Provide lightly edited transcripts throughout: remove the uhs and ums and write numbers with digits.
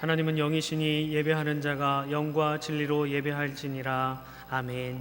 하나님은 영이시니 예배하는 자가 영과 진리로 예배할지니라. 아멘.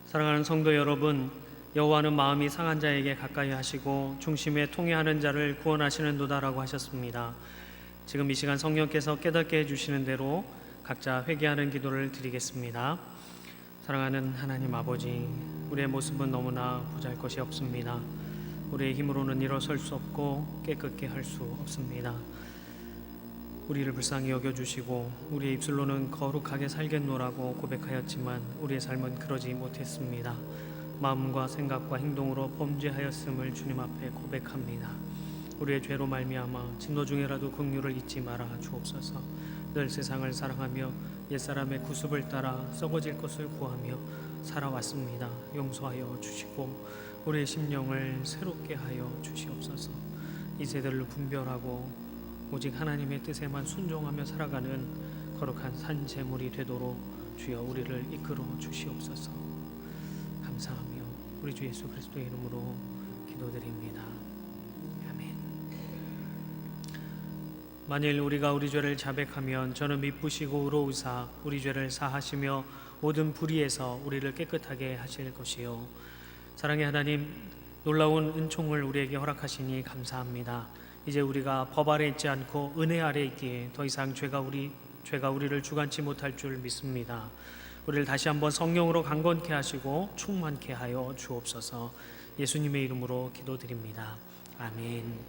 사랑하는 성도 여러분, 여호와는 마음이 상한 자에게 가까이 하시고 중심에 통회하는 자를 구원하시는도다라고 하셨습니다. 지금 이 시간 성령께서 깨닫게 해주시는 대로 각자 회개하는 기도를 드리겠습니다. 사랑하는 하나님 아버지, 우리의 모습은 너무나 보잘것이 없습니다. 우리의 힘으로는 일어설 수 없고 깨끗게 할 수 없습니다. 우리를 불쌍히 여겨주시고 우리의 입술로는 거룩하게 살겠노라고 고백하였지만 우리의 삶은 그러지 못했습니다. 마음과 생각과 행동으로 범죄하였음을 주님 앞에 고백합니다. 우리의 죄로 말미암아 진노 중에라도 긍휼을 잊지 말아 주옵소서. 늘 세상을 사랑하며 옛사람의 구습을 따라 썩어질 것을 구하며 살아왔습니다. 용서하여 주시고 우리의 심령을 새롭게 하여 주시옵소서. 이 세대를 분별하고 오직 하나님의 뜻에만 순종하며 살아가는 거룩한 산 제물이 되도록 주여 우리를 이끌어 주시옵소서. 감사하며 우리 주 예수 그리스도의 이름으로 기도드립니다. 아멘. 만일 우리가 우리 죄를 자백하면 저는 미쁘시고 의로우사 우리 죄를 사하시며 모든 불의에서 우리를 깨끗하게 하실 것이요. 사랑의 하나님, 놀라운 은총을 우리에게 허락하시니 감사합니다. 이제 우리가 법 아래 있지 않고 은혜 아래 있기에 더 이상 죄가 우리를 주관치 못할 줄 믿습니다. 우리를 다시 한번 성령으로 강건케 하시고 충만케 하여 주옵소서. 예수님의 이름으로 기도드립니다. 아멘.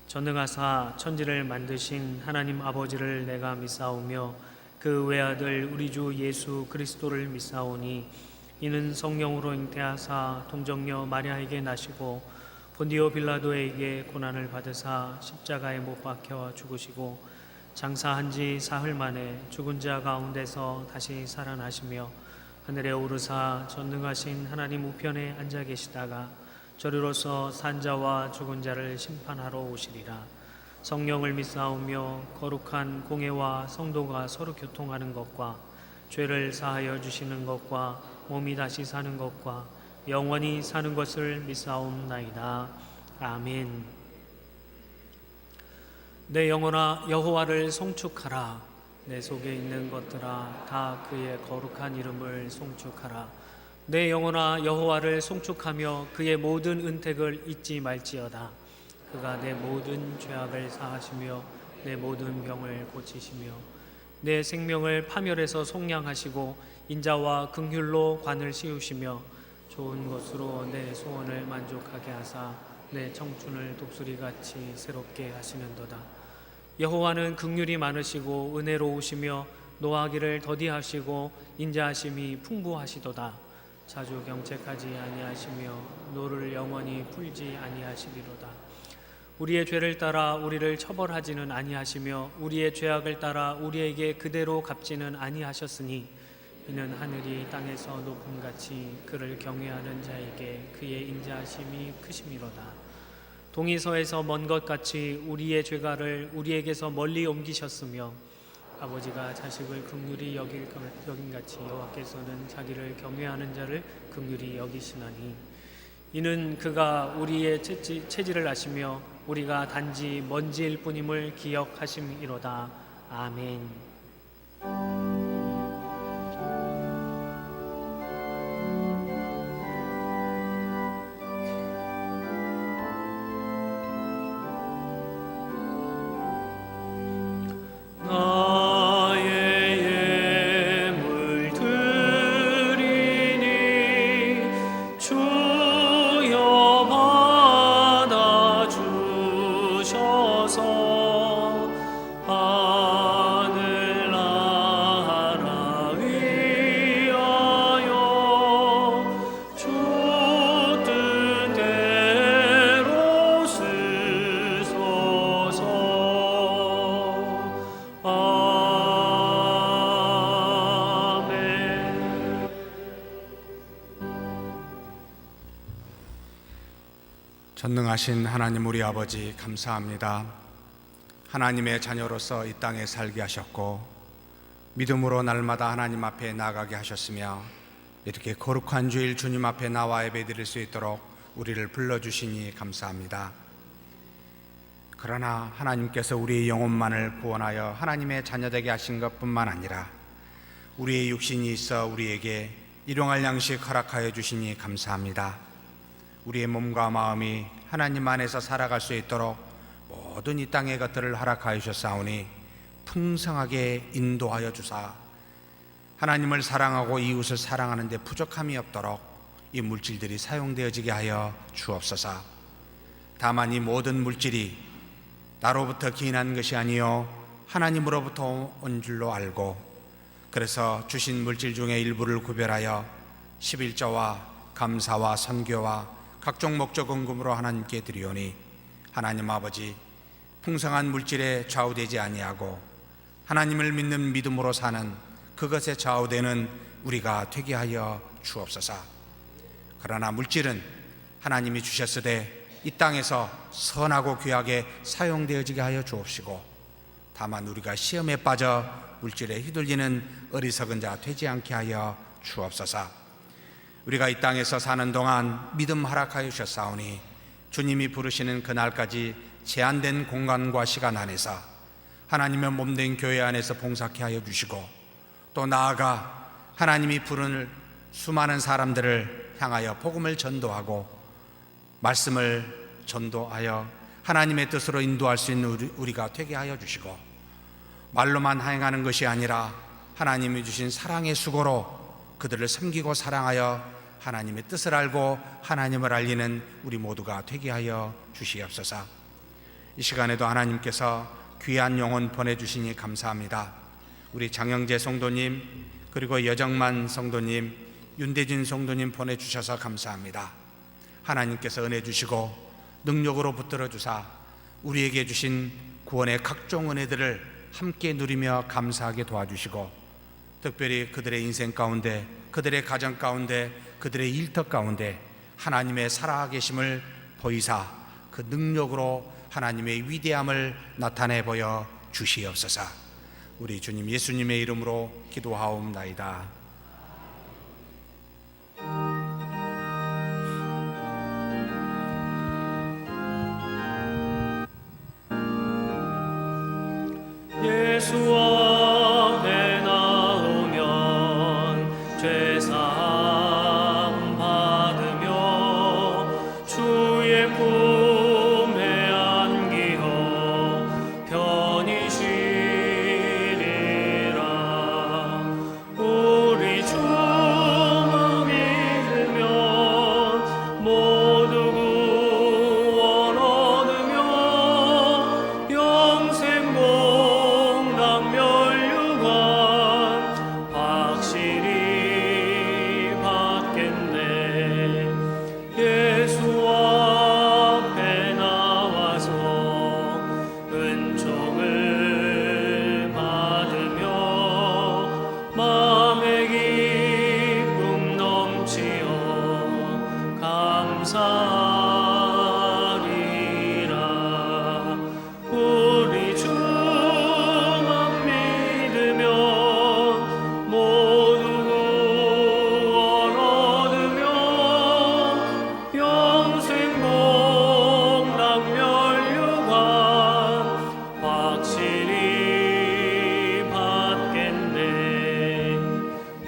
전능하사 천지를 만드신 하나님 아버지를 내가 믿사오며 그 외아들 우리 주 예수 그리스도를 믿사오니 이는 성령으로 잉태하사 동정녀 마리아에게 나시고 본디오 빌라도에게 고난을 받으사 십자가에 못 박혀 죽으시고 장사한 지 사흘 만에 죽은 자 가운데서 다시 살아나시며 하늘에 오르사 전능하신 하나님 우편에 앉아 계시다가 저리로서 산 자와 죽은 자를 심판하러 오시리라. 성령을 믿사오며 거룩한 공회와 성도가 서로 교통하는 것과 죄를 사하여 주시는 것과 몸이 다시 사는 것과 영원히 사는 것을 믿사옵나이다. 아멘. 내 영혼아 여호와를 송축하라. 내 속에 있는 것들아 다 그의 거룩한 이름을 송축하라. 내 영혼아 여호와를 송축하며 그의 모든 은택을 잊지 말지어다. 그가 내 모든 죄악을 사하시며 내 모든 병을 고치시며 내 생명을 파멸해서 속량하시고 인자와 긍휼로 관을 씌우시며 좋은 것으로 내 소원을 만족하게 하사 내 청춘을 독수리같이 새롭게 하시는도다. 여호와는 긍휼이 많으시고 은혜로우시며 노하기를 더디하시고 인자하심이 풍부하시도다. 자주 경책하지 아니하시며 노를 영원히 풀지 아니하시리로다. 우리의 죄를 따라 우리를 처벌하지는 아니하시며 우리의 죄악을 따라 우리에게 그대로 갚지는 아니하셨으니 이는 하늘이 땅에서 높음같이 그를 경외하는 자에게 그의 인자하심이 크심이로다. 동이서에서 먼 것 같이 우리의 죄가를 우리에게서 멀리 옮기셨으며 아버지가 자식을 긍휼히 여긴같이 여호와께서는 자기를 경외하는 자를 긍휼히 여기시나니 이는 그가 우리의 체질을 아시며 우리가 단지 먼지일 뿐임을 기억하심이로다. 아멘. 하늘 전능하신 하나님 우리 아버지 감사합니다. 하나님의 자녀로서 이 땅에 살게 하셨고 믿음으로 날마다 하나님 앞에 나가게 하셨으며 이렇게 거룩한 주일 주님 앞에 나와 예배드릴 수 있도록 우리를 불러주시니 감사합니다. 그러나 하나님께서 우리의 영혼만을 구원하여 하나님의 자녀되게 하신 것뿐만 아니라 우리의 육신이 있어 우리에게 일용할 양식 허락하여 주시니 감사합니다. 우리의 몸과 마음이 하나님 안에서 살아갈 수 있도록 모든 이 땅의 것들을 허락하여 주셨사오니 풍성하게 인도하여 주사 하나님을 사랑하고 이웃을 사랑하는 데 부족함이 없도록 이 물질들이 사용되어지게 하여 주옵소서. 다만 이 모든 물질이 나로부터 기인한 것이 아니요 하나님으로부터 온 줄로 알고 그래서 주신 물질 중에 일부를 구별하여 11조와 감사와 선교와 각종 목적 헌금으로 하나님께 드리오니 하나님 아버지 풍성한 물질에 좌우되지 아니하고 하나님을 믿는 믿음으로 사는 그것에 좌우되는 우리가 되게 하여 주옵소서. 그러나 물질은 하나님이 주셨으되 이 땅에서 선하고 귀하게 사용되어지게 하여 주옵시고 다만 우리가 시험에 빠져 물질에 휘둘리는 어리석은 자 되지 않게 하여 주옵소서. 우리가 이 땅에서 사는 동안 믿음 허락하여 주셨사오니 주님이 부르시는 그날까지 제한된 공간과 시간 안에서 하나님의 몸된 교회 안에서 봉사케 하여 주시고 또 나아가 하나님이 부르는 수많은 사람들을 향하여 복음을 전도하고 말씀을 전도하여 하나님의 뜻으로 인도할 수 있는 우리가 되게 하여 주시고 말로만 행하는 것이 아니라 하나님이 주신 사랑의 수고로 그들을 섬기고 사랑하여 하나님의 뜻을 알고 하나님을 알리는 우리 모두가 되게 하여 주시옵소서. 이 시간에도 하나님께서 귀한 영혼 보내주시니 감사합니다. 우리 장영재 성도님 그리고 여정만 성도님 윤대진 성도님 보내주셔서 감사합니다. 하나님께서 은혜 주시고 능력으로 붙들어 주사 우리에게 주신 구원의 각종 은혜들을 함께 누리며 감사하게 도와주시고 특별히 그들의 인생 가운데 그들의 가정 가운데 그들의 일터 가운데 하나님의 살아계심을 보이사 그 능력으로 하나님의 위대함을 나타내 보여 주시옵소서. 우리 주님 예수님의 이름으로 기도하옵나이다. 예수 앞에 나오면 죄사함 받으며 주의 품에 안기어 편히 쉬리라. 우리 주만 믿으면 모두 구원 얻으며 영생 확실히 받겠네. 예수 앞에 나와서 은총을 받으며 마음의 기쁨 넘치어 감사하리라. 우리 주만 믿으면 모두 구원 얻으며 영생 복락 면류관 확실히 받겠네.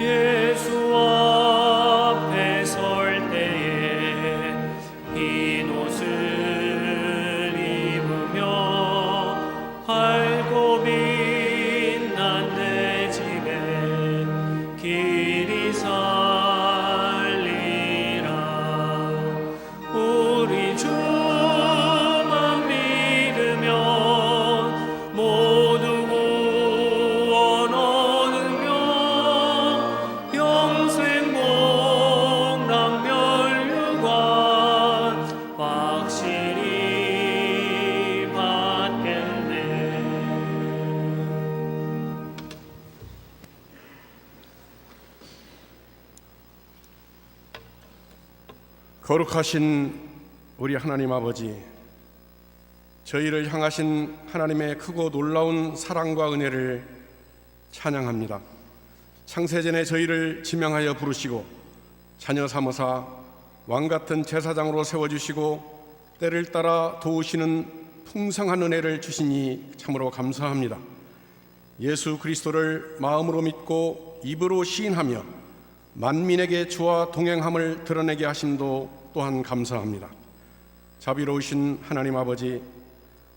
예수 앞에 설 때에 흰 옷을 입으며 밝고 빛난 내 집에 길이 살리라. 우리 주만 믿으면 모두 구원 얻으며 영생 복락 면류관 확실히 받겠네. 거룩하신 우리 하나님 아버지, 저희를 향하신 하나님의 크고 놀라운 사랑과 은혜를 찬양합니다. 창세전에 저희를 지명하여 부르시고 자녀 삼으사 왕같은 제사장으로 세워주시고 때를 따라 도우시는 풍성한 은혜를 주시니 참으로 감사합니다. 예수 그리스도를 마음으로 믿고 입으로 시인하며 만민에게 주와 동행함을 드러내게 하심도 또한 감사합니다. 자비로우신 하나님 아버지,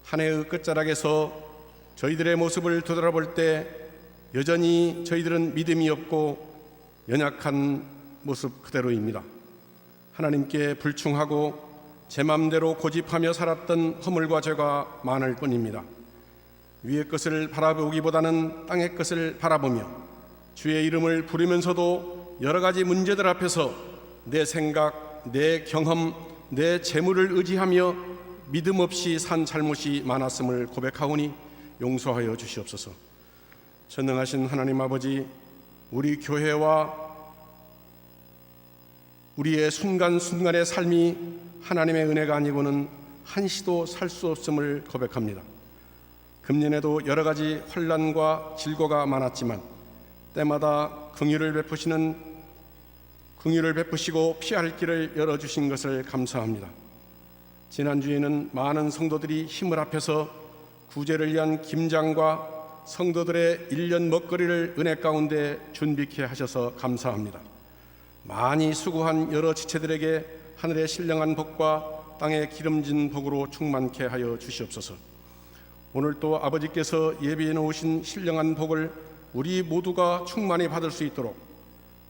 한 해의 끝자락에서 저희들의 모습을 되돌아볼 때 여전히 저희들은 믿음이 없고 연약한 모습 그대로입니다. 하나님께 불충하고 제 맘대로 고집하며 살았던 허물과 죄가 많을 뿐입니다. 위의 것을 바라보기보다는 땅의 것을 바라보며 주의 이름을 부르면서도 여러 가지 문제들 앞에서 내 생각, 내 경험, 내 재물을 의지하며 믿음 없이 산 잘못이 많았음을 고백하오니 용서하여 주시옵소서. 전능하신 하나님 아버지, 우리 교회와 우리의 순간순간의 삶이 하나님의 은혜가 아니고는 한시도 살 수 없음을 고백합니다. 금년에도 여러 가지 환난과 질고가 많았지만 때마다 긍휼을 베푸시고 피할 길을 열어주신 것을 감사합니다. 지난주에는 많은 성도들이 힘을 합해서 구제를 위한 김장과 성도들의 1년 먹거리를 은혜 가운데 준비케 하셔서 감사합니다. 많이 수고한 여러 지체들에게 하늘의 신령한 복과 땅의 기름진 복으로 충만케 하여 주시옵소서. 오늘 또 아버지께서 예비해 놓으신 신령한 복을 우리 모두가 충만히 받을 수 있도록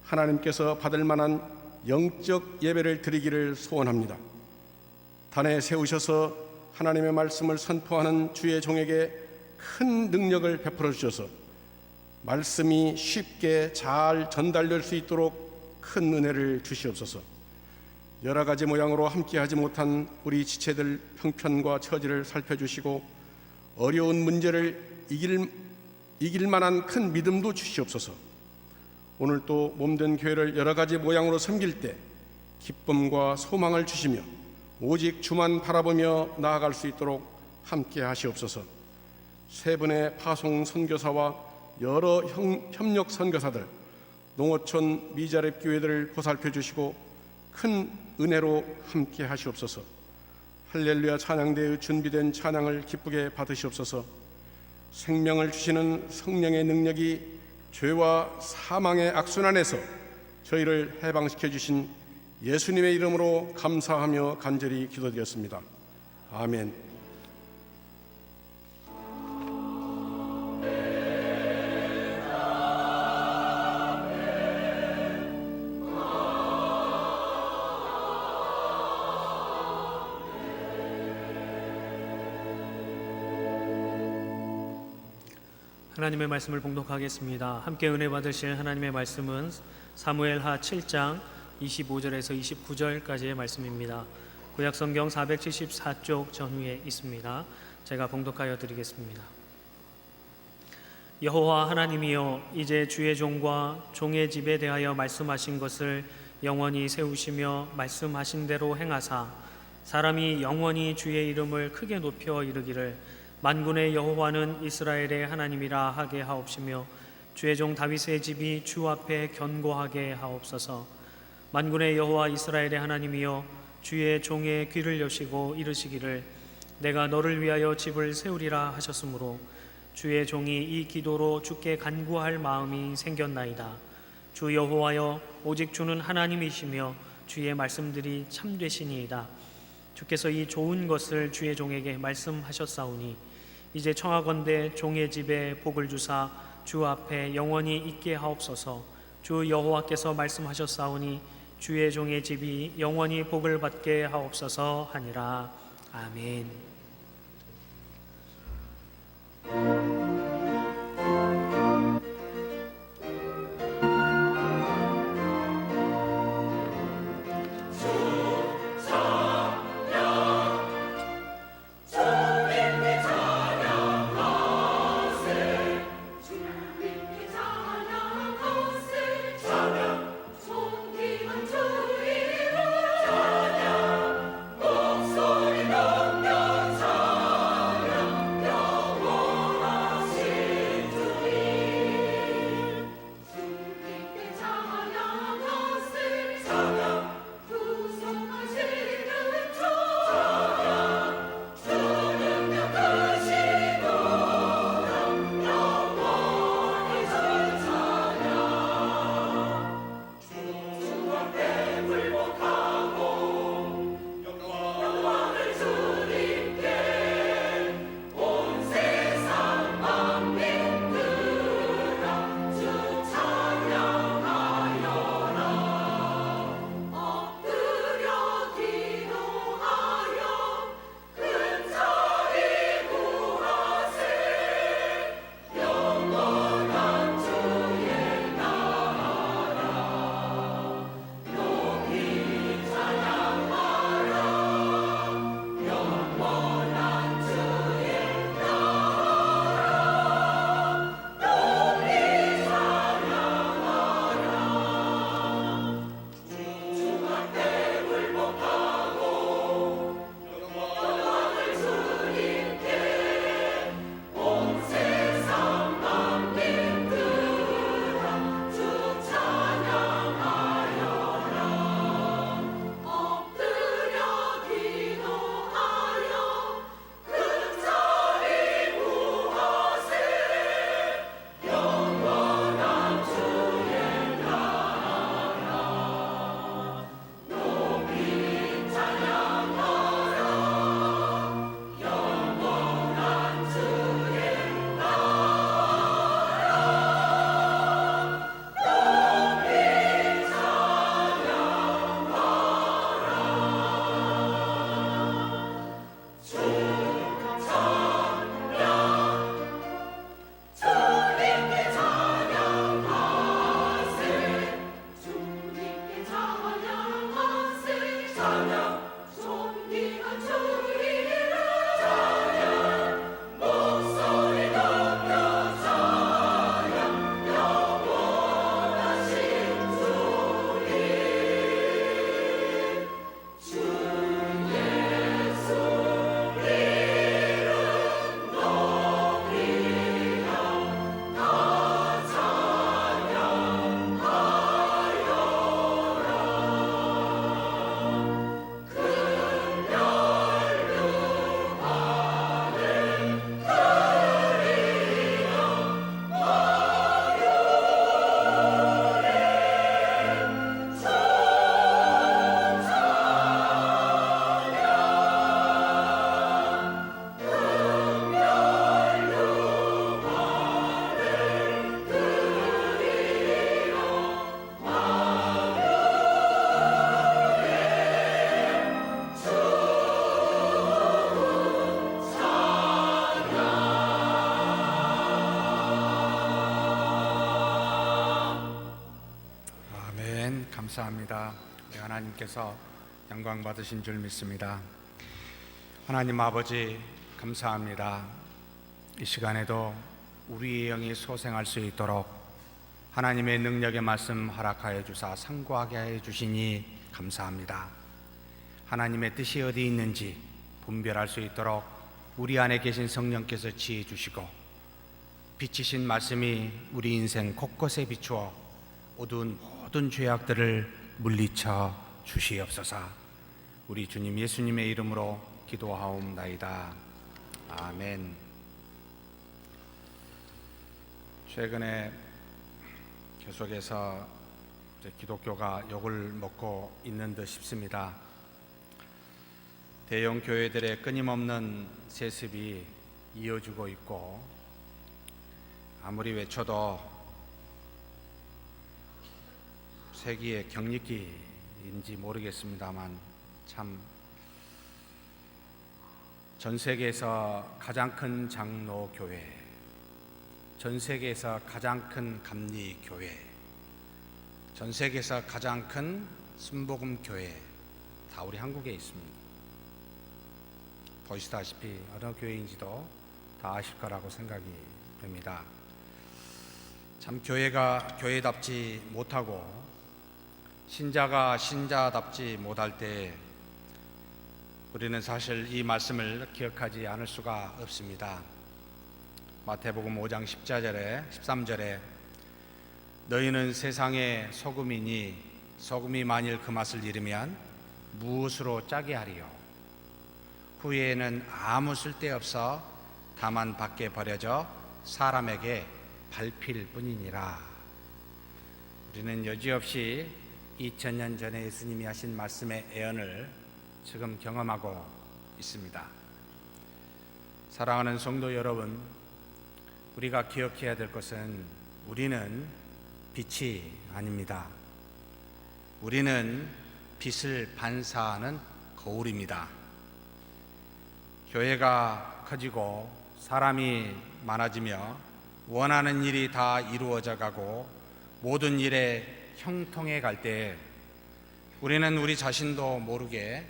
하나님께서 받을 만한 영적 예배를 드리기를 소원합니다. 단에 세우셔서 하나님의 말씀을 선포하는 주의 종에게 큰 능력을 베풀어 주셔서 말씀이 쉽게 잘 전달될 수 있도록 큰 은혜를 주시옵소서. 여러 가지 모양으로 함께하지 못한 우리 지체들 형편과 처지를 살펴주시고 어려운 문제를 이길 만한 큰 믿음도 주시옵소서. 오늘 또 몸된 교회를 여러 가지 모양으로 섬길 때 기쁨과 소망을 주시며 오직 주만 바라보며 나아갈 수 있도록 함께 하시옵소서. 세 분의 파송 선교사와 여러 협력 선교사들, 농어촌 미자립 교회들을 보살펴 주시고 큰 은혜로 함께 하시옵소서. 할렐루야 찬양대의 준비된 찬양을 기쁘게 받으시옵소서. 생명을 주시는 성령의 능력이 죄와 사망의 악순환에서 저희를 해방시켜 주신 예수님의 이름으로 감사하며 간절히 기도드렸습니다. 아멘. 하나님의 말씀을 봉독하겠습니다. 함께 은혜 받으실 하나님의 말씀은 사무엘하 7장 25절에서 29절까지의 말씀입니다. 구약성경 474쪽 전후에 있습니다. 제가 봉독하여 드리겠습니다. 여호와 하나님이여, 이제 주의 종과 종의 집에 대하여 말씀하신 것을 영원히 세우시며 말씀하신 대로 행하사 사람이 영원히 주의 이름을 크게 높여 이르기를 만군의 여호와는 이스라엘의 하나님이라 하게 하옵시며 주의 종 다윗의 집이 주 앞에 견고하게 하옵소서. 만군의 여호와 이스라엘의 하나님이여, 주의 종의 귀를 여시고 이르시기를 내가 너를 위하여 집을 세우리라 하셨으므로 주의 종이 이 기도로 주께 간구할 마음이 생겼나이다. 주 여호와여, 오직 주는 하나님이시며 주의 말씀들이 참되시니이다. 주께서 이 좋은 것을 주의 종에게 말씀하셨사오니 이제 청하건대 종의 집에 복을 주사 주 앞에 영원히 있게 하옵소서. 주 여호와께서 말씀하셨사오니 주의 종의 집이 영원히 복을 받게 하옵소서 하니라. 아멘. 찬양 감사합니다. 우리 하나님께서 영광 받으신 줄 믿습니다. 하나님 아버지 감사합니다. 이 시간에도 우리의 영이 소생할 수 있도록 하나님의 능력의 말씀 허락하여 주사 상고하게 해 주시니 감사합니다. 하나님의 뜻이 어디 있는지 분별할 수 있도록 우리 안에 계신 성령께서 지혜 주시고 비치신 말씀이 우리 인생 곳곳에 비추어 어두운 모든 죄악들을 물리쳐 주시옵소서. 우리 주님 예수님의 이름으로 기도하옵나이다. 아멘. 최근에 계속해서 기독교가 욕을 먹고 있는 듯 싶습니다. 대형 교회들의 끊임없는 세습이 이어지고 있고 아무리 외쳐도 세기의 경리기인지 모르겠습니다만 참 전 세계에서 가장 큰 장로교회, 전 세계에서 가장 큰 감리교회, 전 세계에서 가장 큰 순복음교회 다 우리 한국에 있습니다. 보시다시피 어느 교회인지도 다 아실 거라고 생각이 됩니다. 참 교회가 교회답지 못하고 신자가 신자답지 못할 때 우리는 사실 이 말씀을 기억하지 않을 수가 없습니다. 마태복음 5장 13절에 너희는 세상의 소금이니 소금이 만일 그 맛을 잃으면 무엇으로 짜게 하리요? 후에는 아무 쓸데없어 다만 밖에 버려져 사람에게 밟힐 뿐이니라. 우리는 여지없이 2000년 전에 예수님이 하신 말씀의 애언을 지금 경험하고 있습니다. 사랑하는 성도 여러분, 우리가 기억해야 될 것은 우리는 빛이 아닙니다. 우리는 빛을 반사하는 거울입니다. 교회가 커지고 사람이 많아지며 원하는 일이 다 이루어져 가고 모든 일에 형통해 갈 때 우리는 우리 자신도 모르게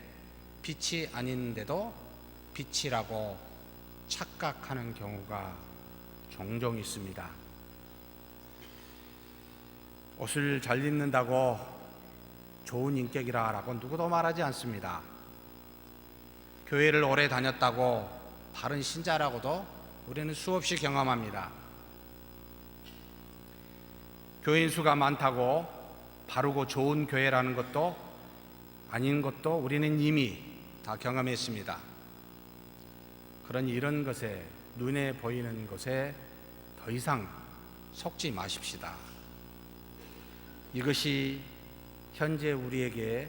빛이 아닌데도 빛이라고 착각하는 경우가 종종 있습니다. 옷을 잘 입는다고 좋은 인격이라고 누구도 말하지 않습니다. 교회를 오래 다녔다고 바른 신자라고도 우리는 수없이 경험합니다. 교인 수가 많다고 바르고 좋은 교회라는 것도 아닌 것도 우리는 이미 다 경험했습니다. 그러니 이런 것에, 눈에 보이는 것에 더 이상 속지 마십시다. 이것이 현재 우리에게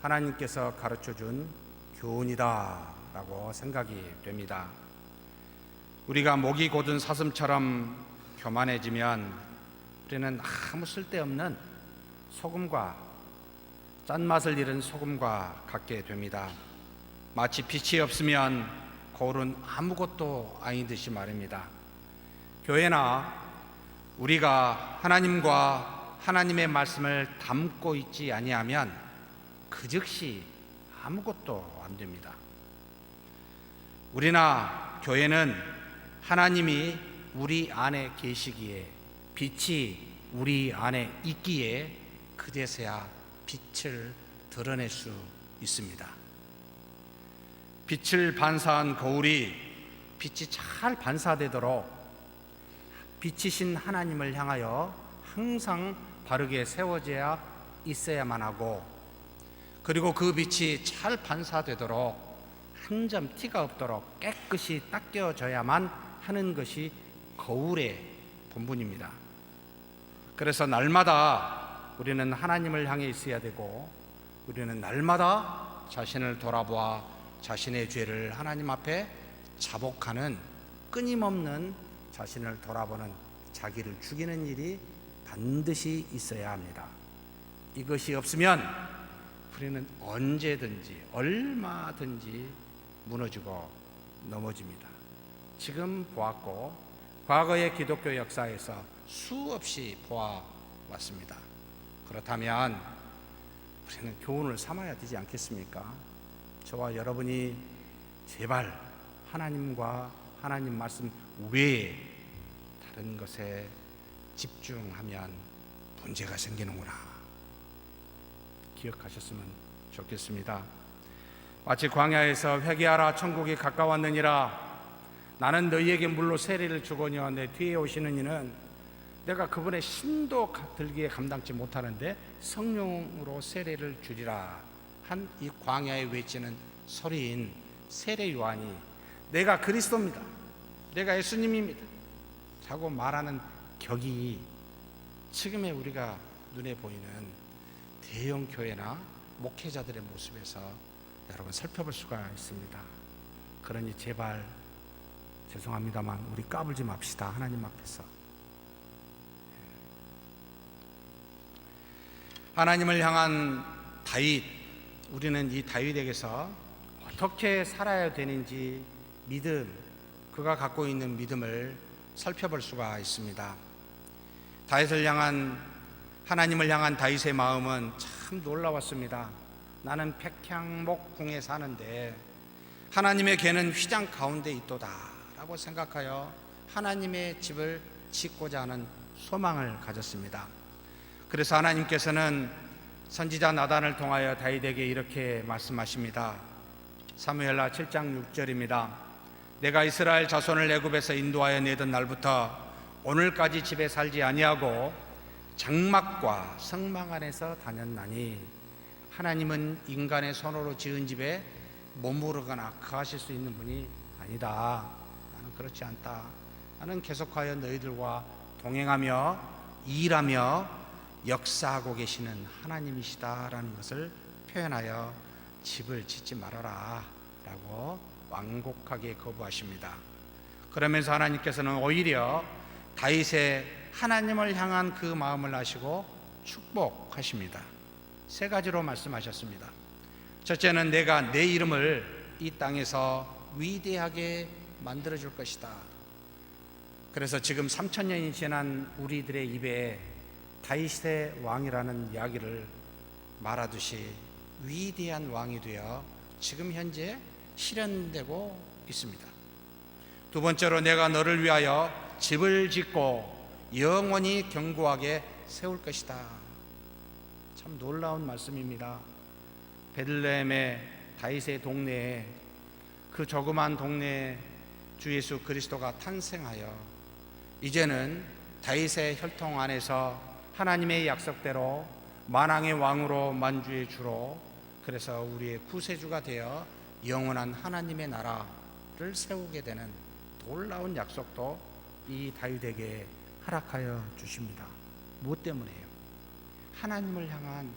하나님께서 가르쳐 준 교훈이다라고 생각이 됩니다. 우리가 목이 곧은 사슴처럼 교만해지면 우리는 아무 쓸데없는 소금과 짠맛을 잃은 소금과 같게 됩니다. 마치 빛이 없으면 거울은 아무것도 아닌 듯이 말입니다. 교회나 우리가 하나님과 하나님의 말씀을 담고 있지 아니하면 그 즉시 아무것도 안 됩니다. 우리나 교회는 하나님이 우리 안에 계시기에, 빛이 우리 안에 있기에 그제서야 빛을 드러낼 수 있습니다. 빛을 반사한 거울이 빛이 잘 반사되도록 빛이신 하나님을 향하여 항상 바르게 세워져야 있어야만 하고, 그리고 그 빛이 잘 반사되도록 한 점 티가 없도록 깨끗이 닦여져야만 하는 것이 거울의 본분입니다. 그래서 날마다 우리는 하나님을 향해 있어야 되고, 우리는 날마다 자신을 돌아보아 자신의 죄를 하나님 앞에 자복하는, 끊임없는 자신을 돌아보는, 자기를 죽이는 일이 반드시 있어야 합니다. 이것이 없으면 우리는 언제든지 얼마든지 무너지고 넘어집니다. 지금 보았고 과거의 기독교 역사에서 수없이 보아왔습니다. 그렇다면 우리는 교훈을 삼아야 되지 않겠습니까? 저와 여러분이 제발 하나님과 하나님 말씀 외에 다른 것에 집중하면 문제가 생기는구나 기억하셨으면 좋겠습니다. 마치 광야에서 회개하라 천국이 가까웠느니라 나는 너희에게 물로 세례를 주거니와 내 뒤에 오시는 이는 내가 그분의 힘도 들기에 감당치 못하는데 성령으로 세례를 주리라 한 이 광야에 외치는 소리인 세례 요한이 내가 그리스도입니다, 내가 예수님입니다 라고 말하는 격이 지금의 우리가 눈에 보이는 대형 교회나 목회자들의 모습에서 여러분 살펴볼 수가 있습니다. 그러니 제발 죄송합니다만 우리 까불지 맙시다. 하나님 앞에서 하나님을 향한 다윗, 우리는 이 다윗에게서 어떻게 살아야 되는지 믿음, 그가 갖고 있는 믿음을 살펴볼 수가 있습니다. 다윗을 향한, 하나님을 향한 다윗의 마음은 참 놀라웠습니다. 나는 백향목궁에 사는데 하나님의 개는 휘장 가운데 있도다 라고 생각하여 하나님의 집을 짓고자 하는 소망을 가졌습니다. 그래서 하나님께서는 선지자 나단을 통하여 다윗에게 이렇게 말씀하십니다. 사무엘하 7장 6절입니다. 내가 이스라엘 자손을 애굽에서 인도하여 내던 날부터 오늘까지 집에 살지 아니하고 장막과 성막 안에서 다녔나니 하나님은 인간의 손으로 지은 집에 머무르거나 거하실 수 있는 분이 아니다. 나는 그렇지 않다. 나는 계속하여 너희들과 동행하며 일하며 역사하고 계시는 하나님이시다라는 것을 표현하여 집을 짓지 말아라 라고 완곡하게 거부하십니다. 그러면서 하나님께서는 오히려 다윗의 하나님을 향한 그 마음을 아시고 축복하십니다. 세 가지로 말씀하셨습니다. 첫째는 내가 내 이름을 이 땅에서 위대하게 만들어 줄 것이다. 그래서 지금 3000년이 지난 우리들의 입에 다윗의 왕이라는 이야기를 말하듯이 위대한 왕이 되어 지금 현재 실현되고 있습니다. 두 번째로 내가 너를 위하여 집을 짓고 영원히 견고하게 세울 것이다. 참 놀라운 말씀입니다. 베들레헴의 다윗의 동네에, 그 조그만 동네에 주 예수 그리스도가 탄생하여 이제는 다윗의 혈통 안에서 하나님의 약속대로 만왕의 왕으로 만주의 주로, 그래서 우리의 구세주가 되어 영원한 하나님의 나라를 세우게 되는 놀라운 약속도 이 다윗에게 허락하여 주십니다. 무엇 때문에요? 하나님을 향한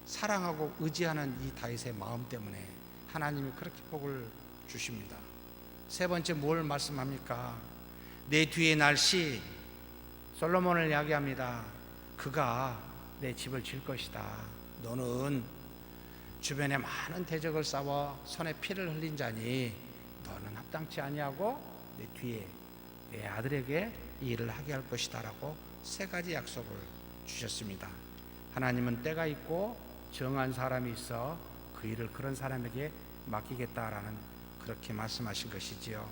사랑하고 의지하는 이 다윗의 마음 때문에 하나님이 그렇게 복을 주십니다. 세 번째 뭘 말씀합니까? 내 뒤에 날 시 솔로몬을 이야기합니다. 그가 내 집을 질 것이다. 너는 주변에 많은 대적을 싸워 손에 피를 흘린 자니 너는 합당치 아니하고 내 뒤에 내 아들에게 이 일을 하게 할 것이다 라고 세 가지 약속을 주셨습니다. 하나님은 때가 있고 정한 사람이 있어 그 일을 그런 사람에게 맡기겠다라는 그렇게 말씀하신 것이지요.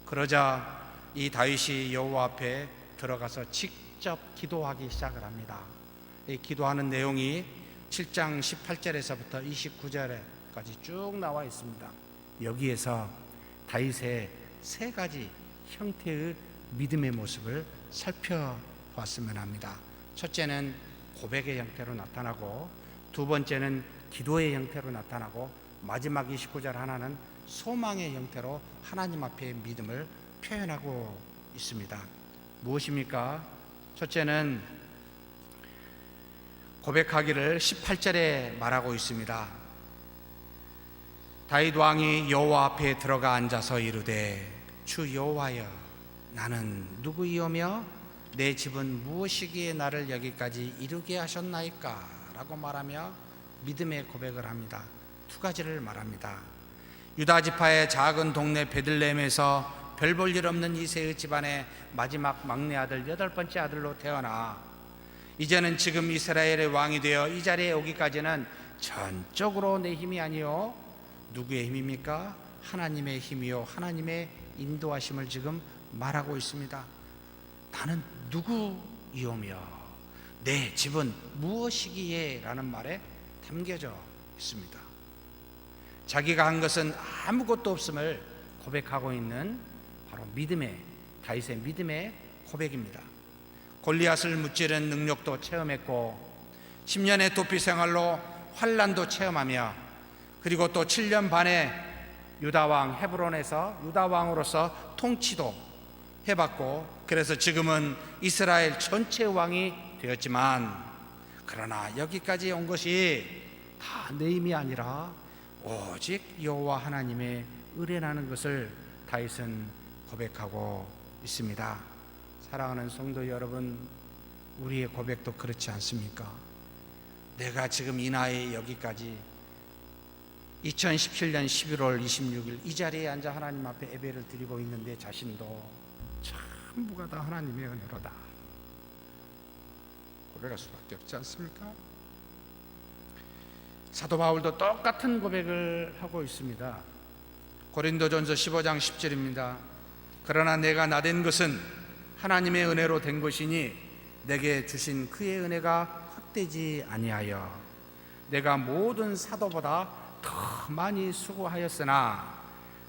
그러자 이 다윗이 여호와 앞에 들어가서 직접 기도하기 시작을 합니다. 이 기도하는 내용이 7장 18절에서부터 29절까지 쭉 나와 있습니다. 여기에서 다윗의 세 가지 형태의 믿음의 모습을 살펴봤으면 합니다. 첫째는 고백의 형태로 나타나고, 두 번째는 기도의 형태로 나타나고, 마지막 29절 하나는 소망의 형태로 하나님 앞에 믿음을 표현하고 있습니다. 무엇입니까? 첫째는 고백하기를 18절에 말하고 있습니다. 다윗 왕이 여호와 앞에 들어가 앉아서 이르되 주 여호와여 나는 누구이오며 내 집은 무엇이기에 나를 여기까지 이르게 하셨나이까 라고 말하며 믿음의 고백을 합니다. 두 가지를 말합니다. 유다 지파의 작은 동네 베들레헴에서 별 볼 일 없는 이새의 집안의 마지막 막내 아들, 8번째 아들로 태어나 이제는 지금 이스라엘의 왕이 되어 이 자리에 오기까지는 전적으로 내 힘이 아니요 누구의 힘입니까? 하나님의 힘이요 하나님의 인도하심을 지금 말하고 있습니다. 나는 누구이오며 내 집은 무엇이기에? 라는 말에 담겨져 있습니다. 자기가 한 것은 아무것도 없음을 고백하고 있는 바로 다윗의 믿음의 고백입니다. 골리앗을 무찌르는 능력도 체험했고 10년의 도피 생활로 환난도 체험하며 그리고 또 7년 반의 유다왕 헤브론에서 유다왕으로서 통치도 해봤고 그래서 지금은 이스라엘 전체 왕이 되었지만 그러나 여기까지 온 것이 다 내 힘이 아니라 오직 여호와 하나님의 은혜라는 것을 다윗은 고백하고 있습니다. 사랑하는 성도 여러분, 우리의 고백도 그렇지 않습니까? 내가 지금 이 나이에 여기까지 2017년 11월 26일 이 자리에 앉아 하나님 앞에 예배를 드리고 있는 내 자신도 전부가 다 하나님의 은혜로다 고백할 수밖에 없지 않습니까? 사도 바울도 똑같은 고백을 하고 있습니다. 고린도전서 15장 10절입니다. 그러나 내가 나된 것은 하나님의 은혜로 된 것이니 내게 주신 그의 은혜가 헛되지 아니하여 내가 모든 사도보다 더 많이 수고하였으나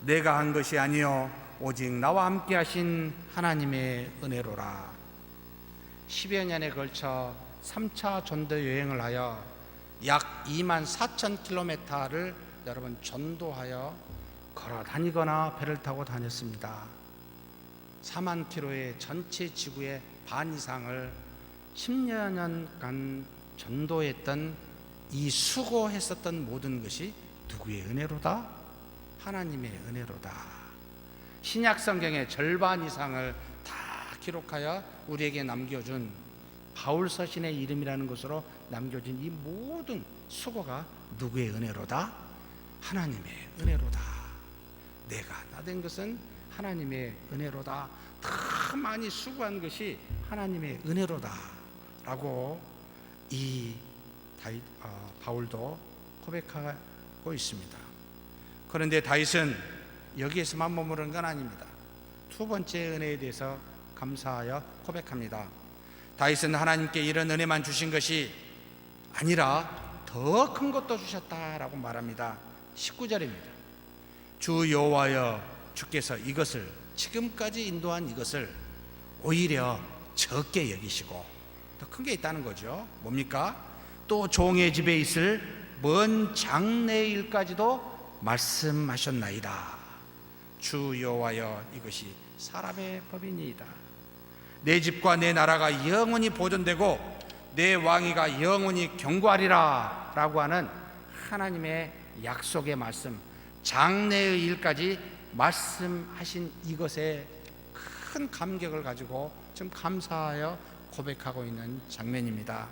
내가 한 것이 아니요 오직 나와 함께 하신 하나님의 은혜로라. 10여 년에 걸쳐 3차 전도 여행을 하여 약 2만 4천 킬로미터를 여러분 전도하여 걸어 다니거나 배를 타고 다녔습니다. 4만 킬로의 전체 지구의 반 이상을 10여 년간 전도했던 이 수고했었던 모든 것이 누구의 은혜로다? 하나님의 은혜로다. 신약 성경의 절반 이상을 다 기록하여 우리에게 남겨준 바울 서신의 이름이라는 것으로 남겨진 이 모든 수고가 누구의 은혜로다? 하나님의 은혜로다. 내가 나된 것은 하나님의 은혜로다. 더 많이 수고한 것이 하나님의 은혜로다 라고 이 바울도 고백하고 있습니다. 그런데 다윗은 여기에서만 머무른 건 아닙니다. 두 번째 은혜에 대해서 감사하여 고백합니다. 다윗은 하나님께 이런 은혜만 주신 것이 아니라 더 큰 것도 주셨다라고 말합니다. 19절입니다. 주 여호와여 주께서 이것을 지금까지 인도한 이것을 오히려 적게 여기시고 더 큰 게 있다는 거죠. 뭡니까? 또 종의 집에 있을 먼 장래의 일까지도 말씀하셨나이다. 주 여호와여 이것이 사람의 법이니이다. 내 집과 내 나라가 영원히 보존되고 내 왕위가 영원히 경고하리라 라고 하는 하나님의 약속의 말씀, 장래의 일까지 말씀하신 이것에 큰 감격을 가지고 좀 감사하여 고백하고 있는 장면입니다.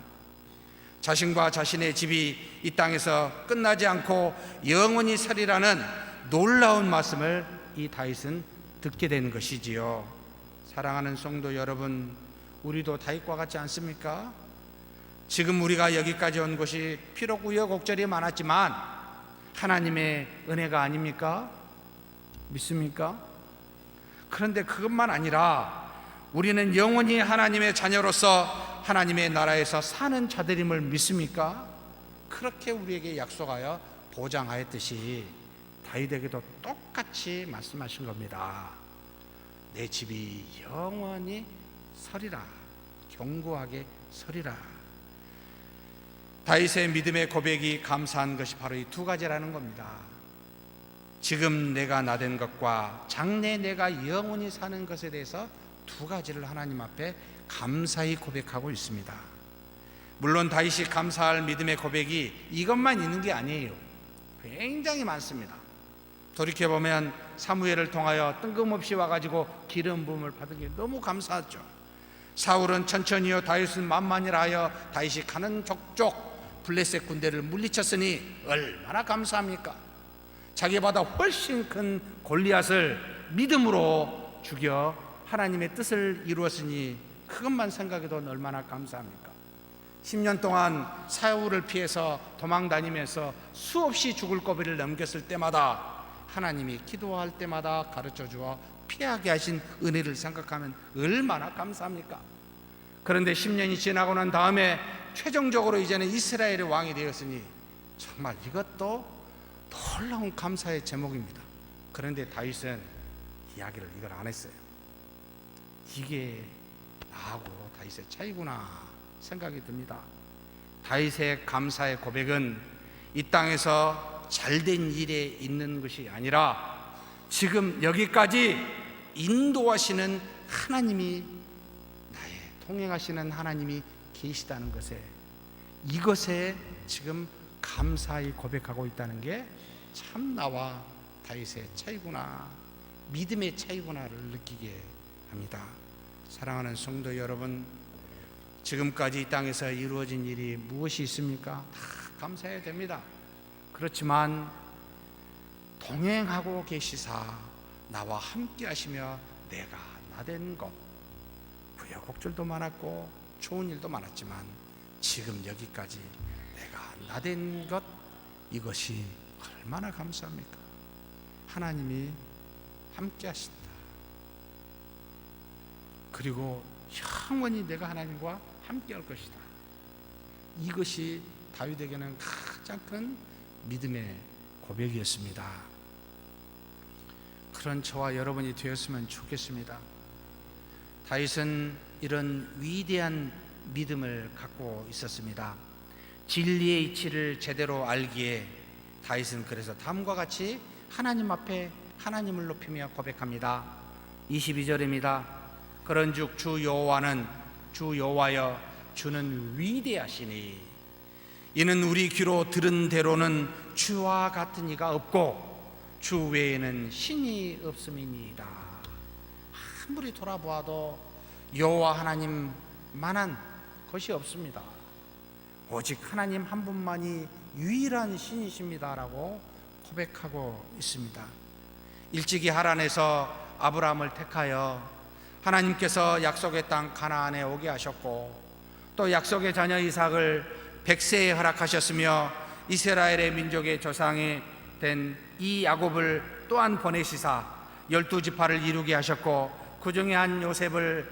자신과 자신의 집이 이 땅에서 끝나지 않고 영원히 살이라는 놀라운 말씀을 이 다윗은 듣게 된 것이지요. 사랑하는 성도 여러분, 우리도 다윗과 같지 않습니까? 지금 우리가 여기까지 온 것이 비록 우여곡절이 많았지만 하나님의 은혜가 아닙니까? 믿습니까? 그런데 그것만 아니라 우리는 영원히 하나님의 자녀로서 하나님의 나라에서 사는 자들임을 믿습니까? 그렇게 우리에게 약속하여 보장하였듯이 다윗에게도 똑같이 말씀하신 겁니다. 내 집이 영원히 서리라, 견고하게 서리라. 다윗의 믿음의 고백이 감사한 것이 바로 이 두 가지라는 겁니다. 지금 내가 나된 것과 장래 내가 영원히 사는 것에 대해서 두 가지를 하나님 앞에 감사히 고백하고 있습니다. 물론 다윗이 감사할 믿음의 고백이 이것만 있는 게 아니에요. 굉장히 많습니다. 돌이켜보면 사무엘을 통하여 뜬금없이 와가지고 기름 부음을 받은 게 너무 감사하죠. 사울은 천천히요 다윗은 만만이라 하여 다윗이 가는 족족 블레셋 군대를 물리쳤으니 얼마나 감사합니까? 자기보다 훨씬 큰 골리앗을 믿음으로 죽여 하나님의 뜻을 이루었으니 그것만 생각해도 얼마나 감사합니까? 10년 동안 사울을 피해서 도망 다니면서 수없이 죽을 고비를 넘겼을 때마다 하나님이 기도할 때마다 가르쳐 주어 피하게 하신 은혜를 생각하면 얼마나 감사합니까? 그런데 10년이 지나고 난 다음에 최종적으로 이제는 이스라엘의 왕이 되었으니 정말 이것도 놀라운 감사의 제목입니다. 그런데 다윗은 이야기를 이걸 안 했어요. 이게 나하고 다윗의 차이구나 생각이 듭니다. 다윗의 감사의 고백은 이 땅에서 잘된 일에 있는 것이 아니라 지금 여기까지 인도하시는 하나님이, 나의 통행하시는 하나님이 계시다는 것에, 이것에 지금 감사히 고백하고 있다는 게 참 나와 다윗의 차이구나, 믿음의 차이구나를 느끼게 합니다. 사랑하는 성도 여러분, 지금까지 이 땅에서 이루어진 일이 무엇이 있습니까? 다 감사해야 됩니다. 그렇지만 동행하고 계시사 나와 함께 하시며 내가 나된 것, 부여곡절도 많았고 좋은 일도 많았지만 지금 여기까지 내가 나된 것, 이것이 얼마나 감사합니까? 하나님이 함께 하신다. 그리고 영원히 내가 하나님과 함께 할 것이다. 이것이 다윗에게는 가장 큰 믿음의 고백이었습니다. 그런 저와 여러분이 되었으면 좋겠습니다. 다윗은 이런 위대한 믿음을 갖고 있었습니다. 진리의 이치를 제대로 알기에 다윗은 그래서 다음과 같이 하나님 앞에 하나님을 높이며 고백합니다. 22절입니다. 그런즉 주 여호와는, 주 여호와여 주는 위대하시니 이는 우리 귀로 들은 대로는 주와 같은 이가 없고 주 외에는 신이 없음이니이다. 아무리 돌아보아도 여호와 하나님만한 것이 없습니다. 오직 하나님 한 분만이 유일한 신이십니다라고 고백하고 있습니다. 일찍이 하란에서 아브라함을 택하여 하나님께서 약속의 땅 가나안에 오게 하셨고, 또 약속의 자녀 이삭을 100세에 허락하셨으며 이스라엘의 민족의 조상이 된 이 야곱을 또한 보내시사 12지파를 이루게 하셨고, 그 중에 한 요셉을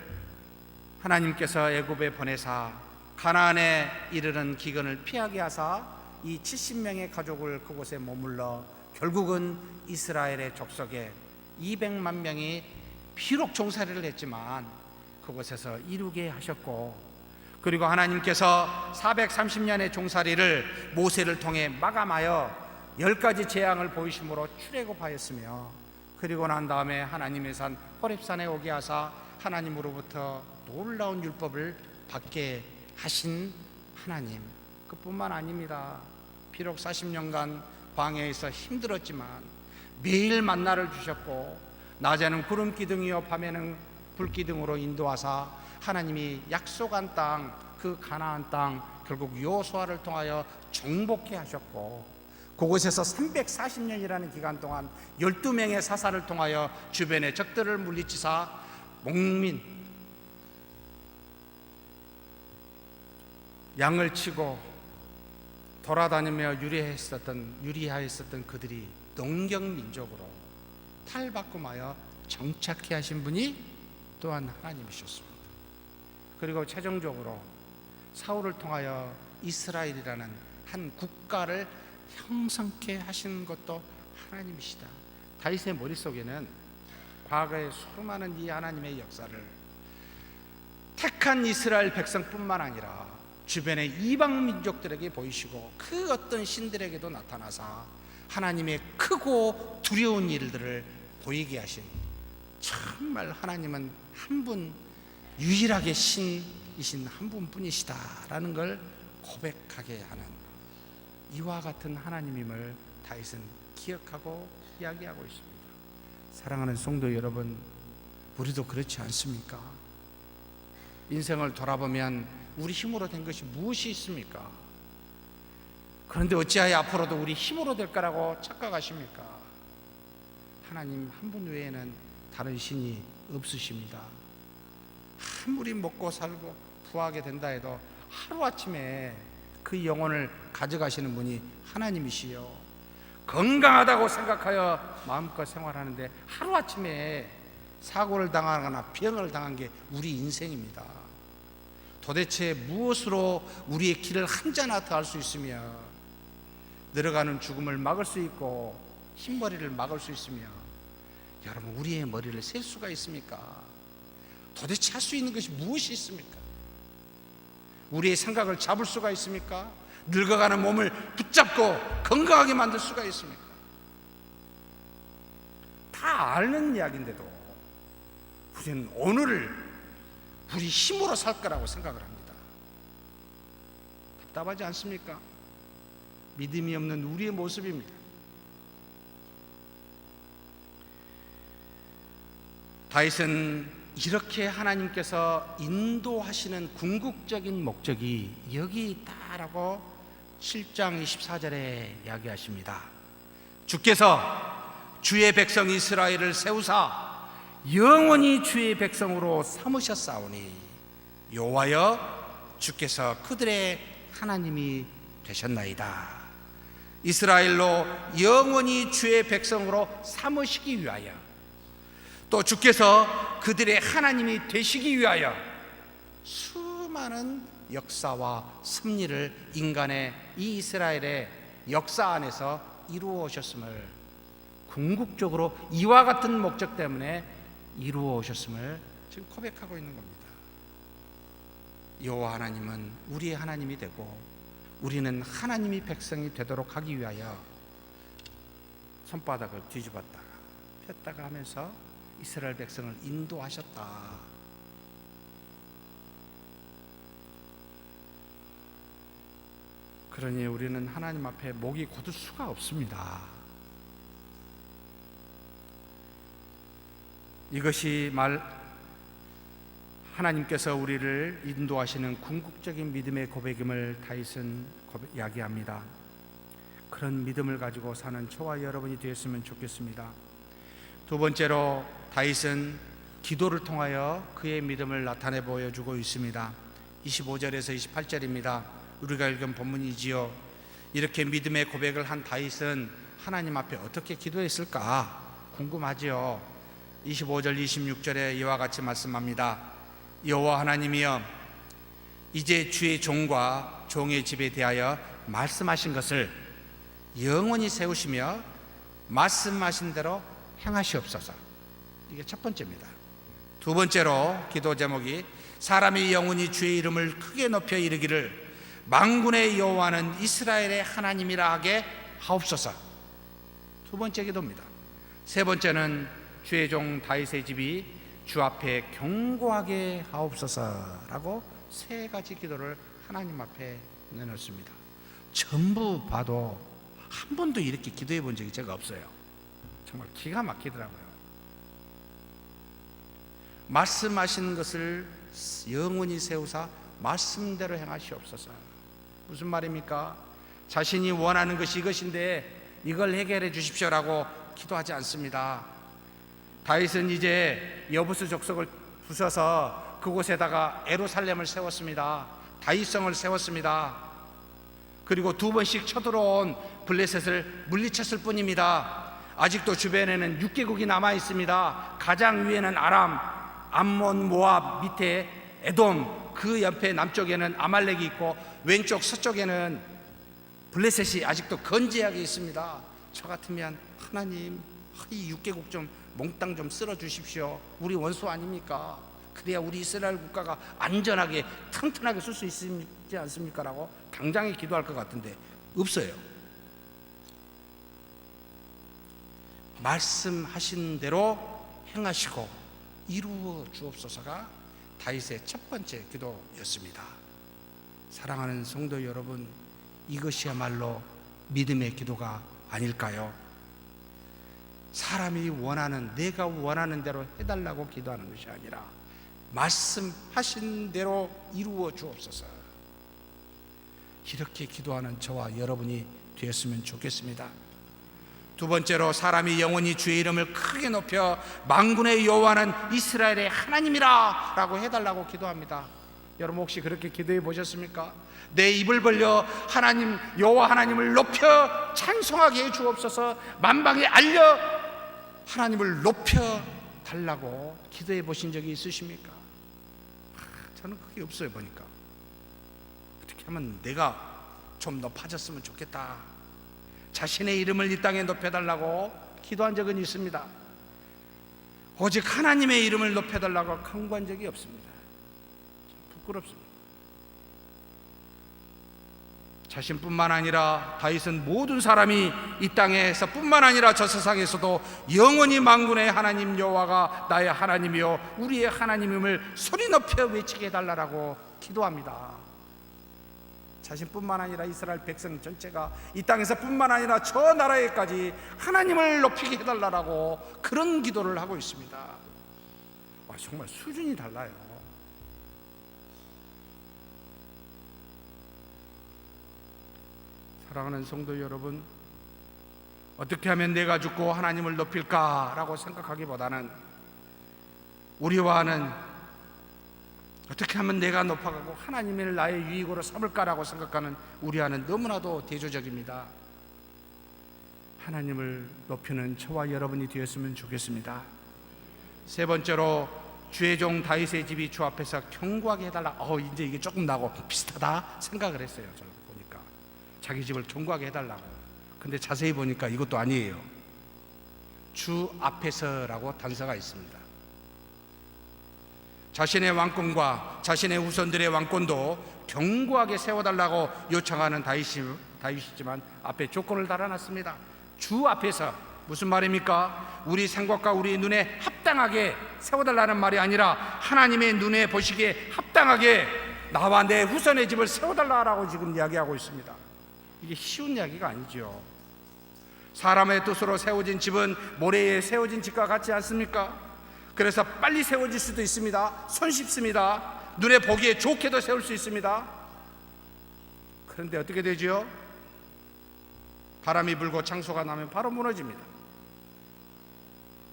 하나님께서 애굽에 보내사 가나안에 이르는 기근을 피하게 하사 이 70명의 가족을 그곳에 머물러 결국은 이스라엘의 족속에 200만 명이 비록 종살이를 했지만 그곳에서 이루게 하셨고, 그리고 하나님께서 430년의 종살이를 모세를 통해 마감하여 10가지 재앙을 보이심으로 출애굽하였으며, 그리고 난 다음에 하나님의 산 호렙산에 오게 하사 하나님으로부터 놀라운 율법을 받게 하신 하나님, 그뿐만 아닙니다. 비록 40년간 광야에서 힘들었지만 매일 만나를 주셨고, 낮에는 구름 기둥이요 밤에는 불 기둥으로 인도하사 하나님이 약속한 땅, 그 가나안 땅 결국 여호수아를 통하여 정복케 하셨고, 그곳에서 340년이라는 기간 동안 12명의 사사를 통하여 주변의 적들을 물리치사 목민 양을 치고 돌아다니며 유리하였었던 그들이 농경민족으로 탈바꿈하여 정착해 하신 분이 또한 하나님이셨습니다. 그리고 최종적으로 사울을 통하여 이스라엘이라는 한 국가를 형성케 하신 것도 하나님이시다. 다윗의 머릿속에는 과거의 수많은 이 하나님의 역사를 택한 이스라엘 백성뿐만 아니라 주변의 이방 민족들에게 보이시고 그 어떤 신들에게도 나타나사 하나님의 크고 두려운 일들을 보이게 하신, 정말 하나님은 한 분, 유일하게 신이신 한 분뿐이시다라는 걸 고백하게 하는 이와 같은 하나님임을 다윗은 기억하고 이야기하고 있습니다. 사랑하는 성도 여러분, 우리도 그렇지 않습니까? 인생을 돌아보면 우리 힘으로 된 것이 무엇이 있습니까? 그런데 어찌하여 앞으로도 우리 힘으로 될 거라고 착각하십니까? 하나님 한 분 외에는 다른 신이 없으십니다. 아무리 먹고 살고 부하게 된다 해도 하루아침에 그 영혼을 가져가시는 분이 하나님이시요. 건강하다고 생각하여 마음껏 생활하는데 하루아침에 사고를 당하거나 병을 당한 게 우리 인생입니다. 도대체 무엇으로 우리의 길을 한자나 더 할 수 있으며 늘어가는 죽음을 막을 수 있고 흰머리를 막을 수 있으며 여러분 우리의 머리를 셀 수가 있습니까? 도대체 할 수 있는 것이 무엇이 있습니까? 우리의 생각을 잡을 수가 있습니까? 늙어가는 몸을 붙잡고 건강하게 만들 수가 있습니까? 다 아는 이야기인데도 우리는 오늘을 우리 힘으로 살 거라고 생각을 합니다. 답답하지 않습니까? 믿음이 없는 우리의 모습입니다. 다윗은 이렇게 하나님께서 인도하시는 궁극적인 목적이 여기 있다라고 7장 24절에 이야기하십니다. 주께서 주의 백성 이스라엘을 세우사 영원히 주의 백성으로 삼으셨사오니 여호와여 주께서 그들의 하나님이 되셨나이다. 이스라엘로 영원히 주의 백성으로 삼으시기 위하여 또 주께서 그들의 하나님이 되시기 위하여 수많은 역사와 섭리를 인간의 이 이스라엘의 역사 안에서 이루어 오셨음을, 궁극적으로 이와 같은 목적 때문에 이루어 오셨음을 지금 고백하고 있는 겁니다. 여호와 하나님은 우리의 하나님이 되고 우리는 하나님이 백성이 되도록 하기 위하여 손바닥을 뒤집었다가 폈다가 하면서 이스라엘 백성을 인도하셨다. 그러니 우리는 하나님 앞에 목이 곧을 수가 없습니다. 이것이 하나님께서 우리를 인도하시는 궁극적인 믿음의 고백임을 다윗은 이야기합니다. 그런 믿음을 가지고 사는 저와 여러분이 되었으면 좋겠습니다. 두 번째로 다윗은 기도를 통하여 그의 믿음을 나타내 보여주고 있습니다. 25절에서 28절입니다. 우리가 읽은 본문이지요. 이렇게 믿음의 고백을 한 다윗은 하나님 앞에 어떻게 기도했을까 궁금하지요. 25절 26절에 이와 같이 말씀합니다. 여호와 하나님이여 이제 주의 종과 종의 집에 대하여 말씀하신 것을 영원히 세우시며 말씀하신 대로 행하시옵소서. 이게 첫 번째입니다. 두 번째로 기도 제목이 사람이 영원히 주의 이름을 크게 높여 이르기를 만군의 여호와는 이스라엘의 하나님이라 하게 하옵소서. 두 번째 기도입니다. 세 번째는 주의 종 다윗의 집이 주 앞에 견고하게 하옵소서라고 세 가지 기도를 하나님 앞에 내놓습니다. 전부 봐도 한 번도 이렇게 기도해 본 적이 제가 없어요. 정말 기가 막히더라고요. 말씀하신 것을 영원히 세우사 말씀대로 행하시옵소서. 무슨 말입니까? 자신이 원하는 것이 이것인데 이걸 해결해 주십시오라고 기도하지 않습니다. 다윗은 이제 여부스 족속을 부숴서 그곳에다가 예루살렘을 세웠습니다. 다윗성을 세웠습니다. 그리고 두 번씩 쳐들어온 블레셋을 물리쳤을 뿐입니다. 아직도 주변에는 6개국이 남아 있습니다. 가장 위에는 아람, 암몬, 모압, 밑에 에돔, 그 옆에 남쪽에는 아말렉이 있고 왼쪽 서쪽에는 블레셋이 아직도 건재하게 있습니다. 저 같으면 하나님 이 6개국 좀 몽땅 좀 쓸어 주십시오. 우리 원수 아닙니까? 그래야 우리 이스라엘 국가가 안전하게 튼튼하게 쓸 수 있지 않습니까? 라고 당장에 기도할 것 같은데 없어요. 말씀하신 대로 행하시고 이루어 주옵소서가 다윗의 첫 번째 기도였습니다. 사랑하는 성도 여러분, 이것이야말로 믿음의 기도가 아닐까요? 사람이 원하는, 내가 원하는 대로 해달라고 기도하는 것이 아니라 말씀하신 대로 이루어 주옵소서. 이렇게 기도하는 저와 여러분이 되었으면 좋겠습니다. 두 번째로 사람이 영원히 주의 이름을 크게 높여 만군의 여호와는 이스라엘의 하나님이라 라고 해달라고 기도합니다. 여러분 혹시 그렇게 기도해 보셨습니까? 내 입을 벌려 하나님 여호와 하나님을 높여 찬송하게 해 주옵소서, 만방에 알려 하나님을 높여 달라고 기도해 보신 적이 있으십니까? 저는 그게 없어요. 보니까 어떻게 하면 내가 좀 높아졌으면 좋겠다, 자신의 이름을 이 땅에 높여달라고 기도한 적은 있습니다. 오직 하나님의 이름을 높여달라고 간구한 적이 없습니다. 부끄럽습니다. 자신뿐만 아니라 다윗은 모든 사람이 이 땅에서 뿐만 아니라 저 세상에서도 영원히 만군의 하나님 여호와가 나의 하나님이요 우리의 하나님임을 소리 높여 외치게 해달라고 기도합니다. 자신뿐만 아니라 이스라엘 백성 전체가 이 땅에서 뿐만 아니라 저 나라에까지 하나님을 높이게 해달라고 그런 기도를 하고 있습니다. 정말 수준이 달라요. 사랑하는 성도 여러분, 어떻게 하면 내가 죽고 하나님을 높일까라고 생각하기보다는 우리와는 어떻게 하면 내가 높아가고 하나님을 나의 유익으로 삼을까라고 생각하는 우리와는 너무나도 대조적입니다. 하나님을 높이는 저와 여러분이 되었으면 좋겠습니다. 세 번째로 주의 종 다윗의 집이 주 앞에서 견고하게 해달라. 이제 이게 조금 나하고 비슷하다 생각을 했어요. 저는 보니까 자기 집을 견고하게 해달라고. 근데 자세히 보니까 이것도 아니에요. 주 앞에서라고 단서가 있습니다. 자신의 왕권과 자신의 후손들의 왕권도 견고하게 세워달라고 요청하는 다윗이지만 앞에 조건을 달아놨습니다. 주 앞에서. 무슨 말입니까? 우리 생각과 우리 눈에 합당하게 세워달라는 말이 아니라 하나님의 눈에 보시기에 합당하게 나와 내 후손의 집을 세워달라고 지금 이야기하고 있습니다. 이게 쉬운 이야기가 아니죠. 사람의 뜻으로 세워진 집은 모래에 세워진 집과 같지 않습니까? 그래서 빨리 세워질 수도 있습니다. 손쉽습니다. 눈에 보기에 좋게도 세울 수 있습니다. 그런데 어떻게 되죠? 바람이 불고 창소가 나면 바로 무너집니다.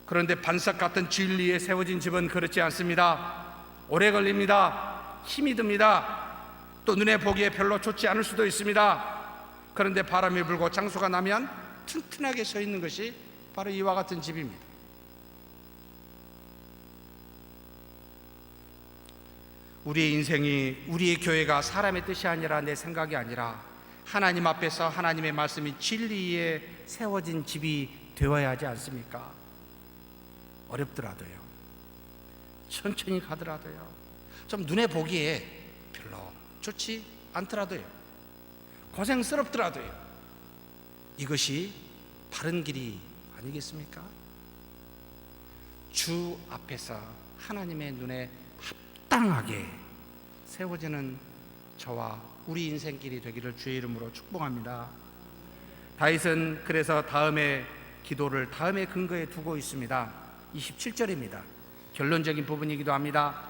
그런데 반석 같은 진리에 세워진 집은 그렇지 않습니다. 오래 걸립니다. 힘이 듭니다. 또 눈에 보기에 별로 좋지 않을 수도 있습니다. 그런데 바람이 불고 창소가 나면 튼튼하게 서 있는 것이 바로 이와 같은 집입니다. 우리의 인생이, 우리의 교회가 사람의 뜻이 아니라 내 생각이 아니라 하나님 앞에서 하나님의 말씀이 진리에 세워진 집이 되어야 하지 않습니까? 어렵더라도요, 천천히 가더라도요, 좀 눈에 보기에 별로 좋지 않더라도요, 고생스럽더라도요, 이것이 바른 길이 아니겠습니까? 주 앞에서 하나님의 눈에 합당하게 세워지는 저와 우리 인생길이 되기를 주의 이름으로 축복합니다. 다윗은 그래서 다음의 기도를 다음의 근거에 두고 있습니다. 27절입니다. 결론적인 부분이기도 합니다.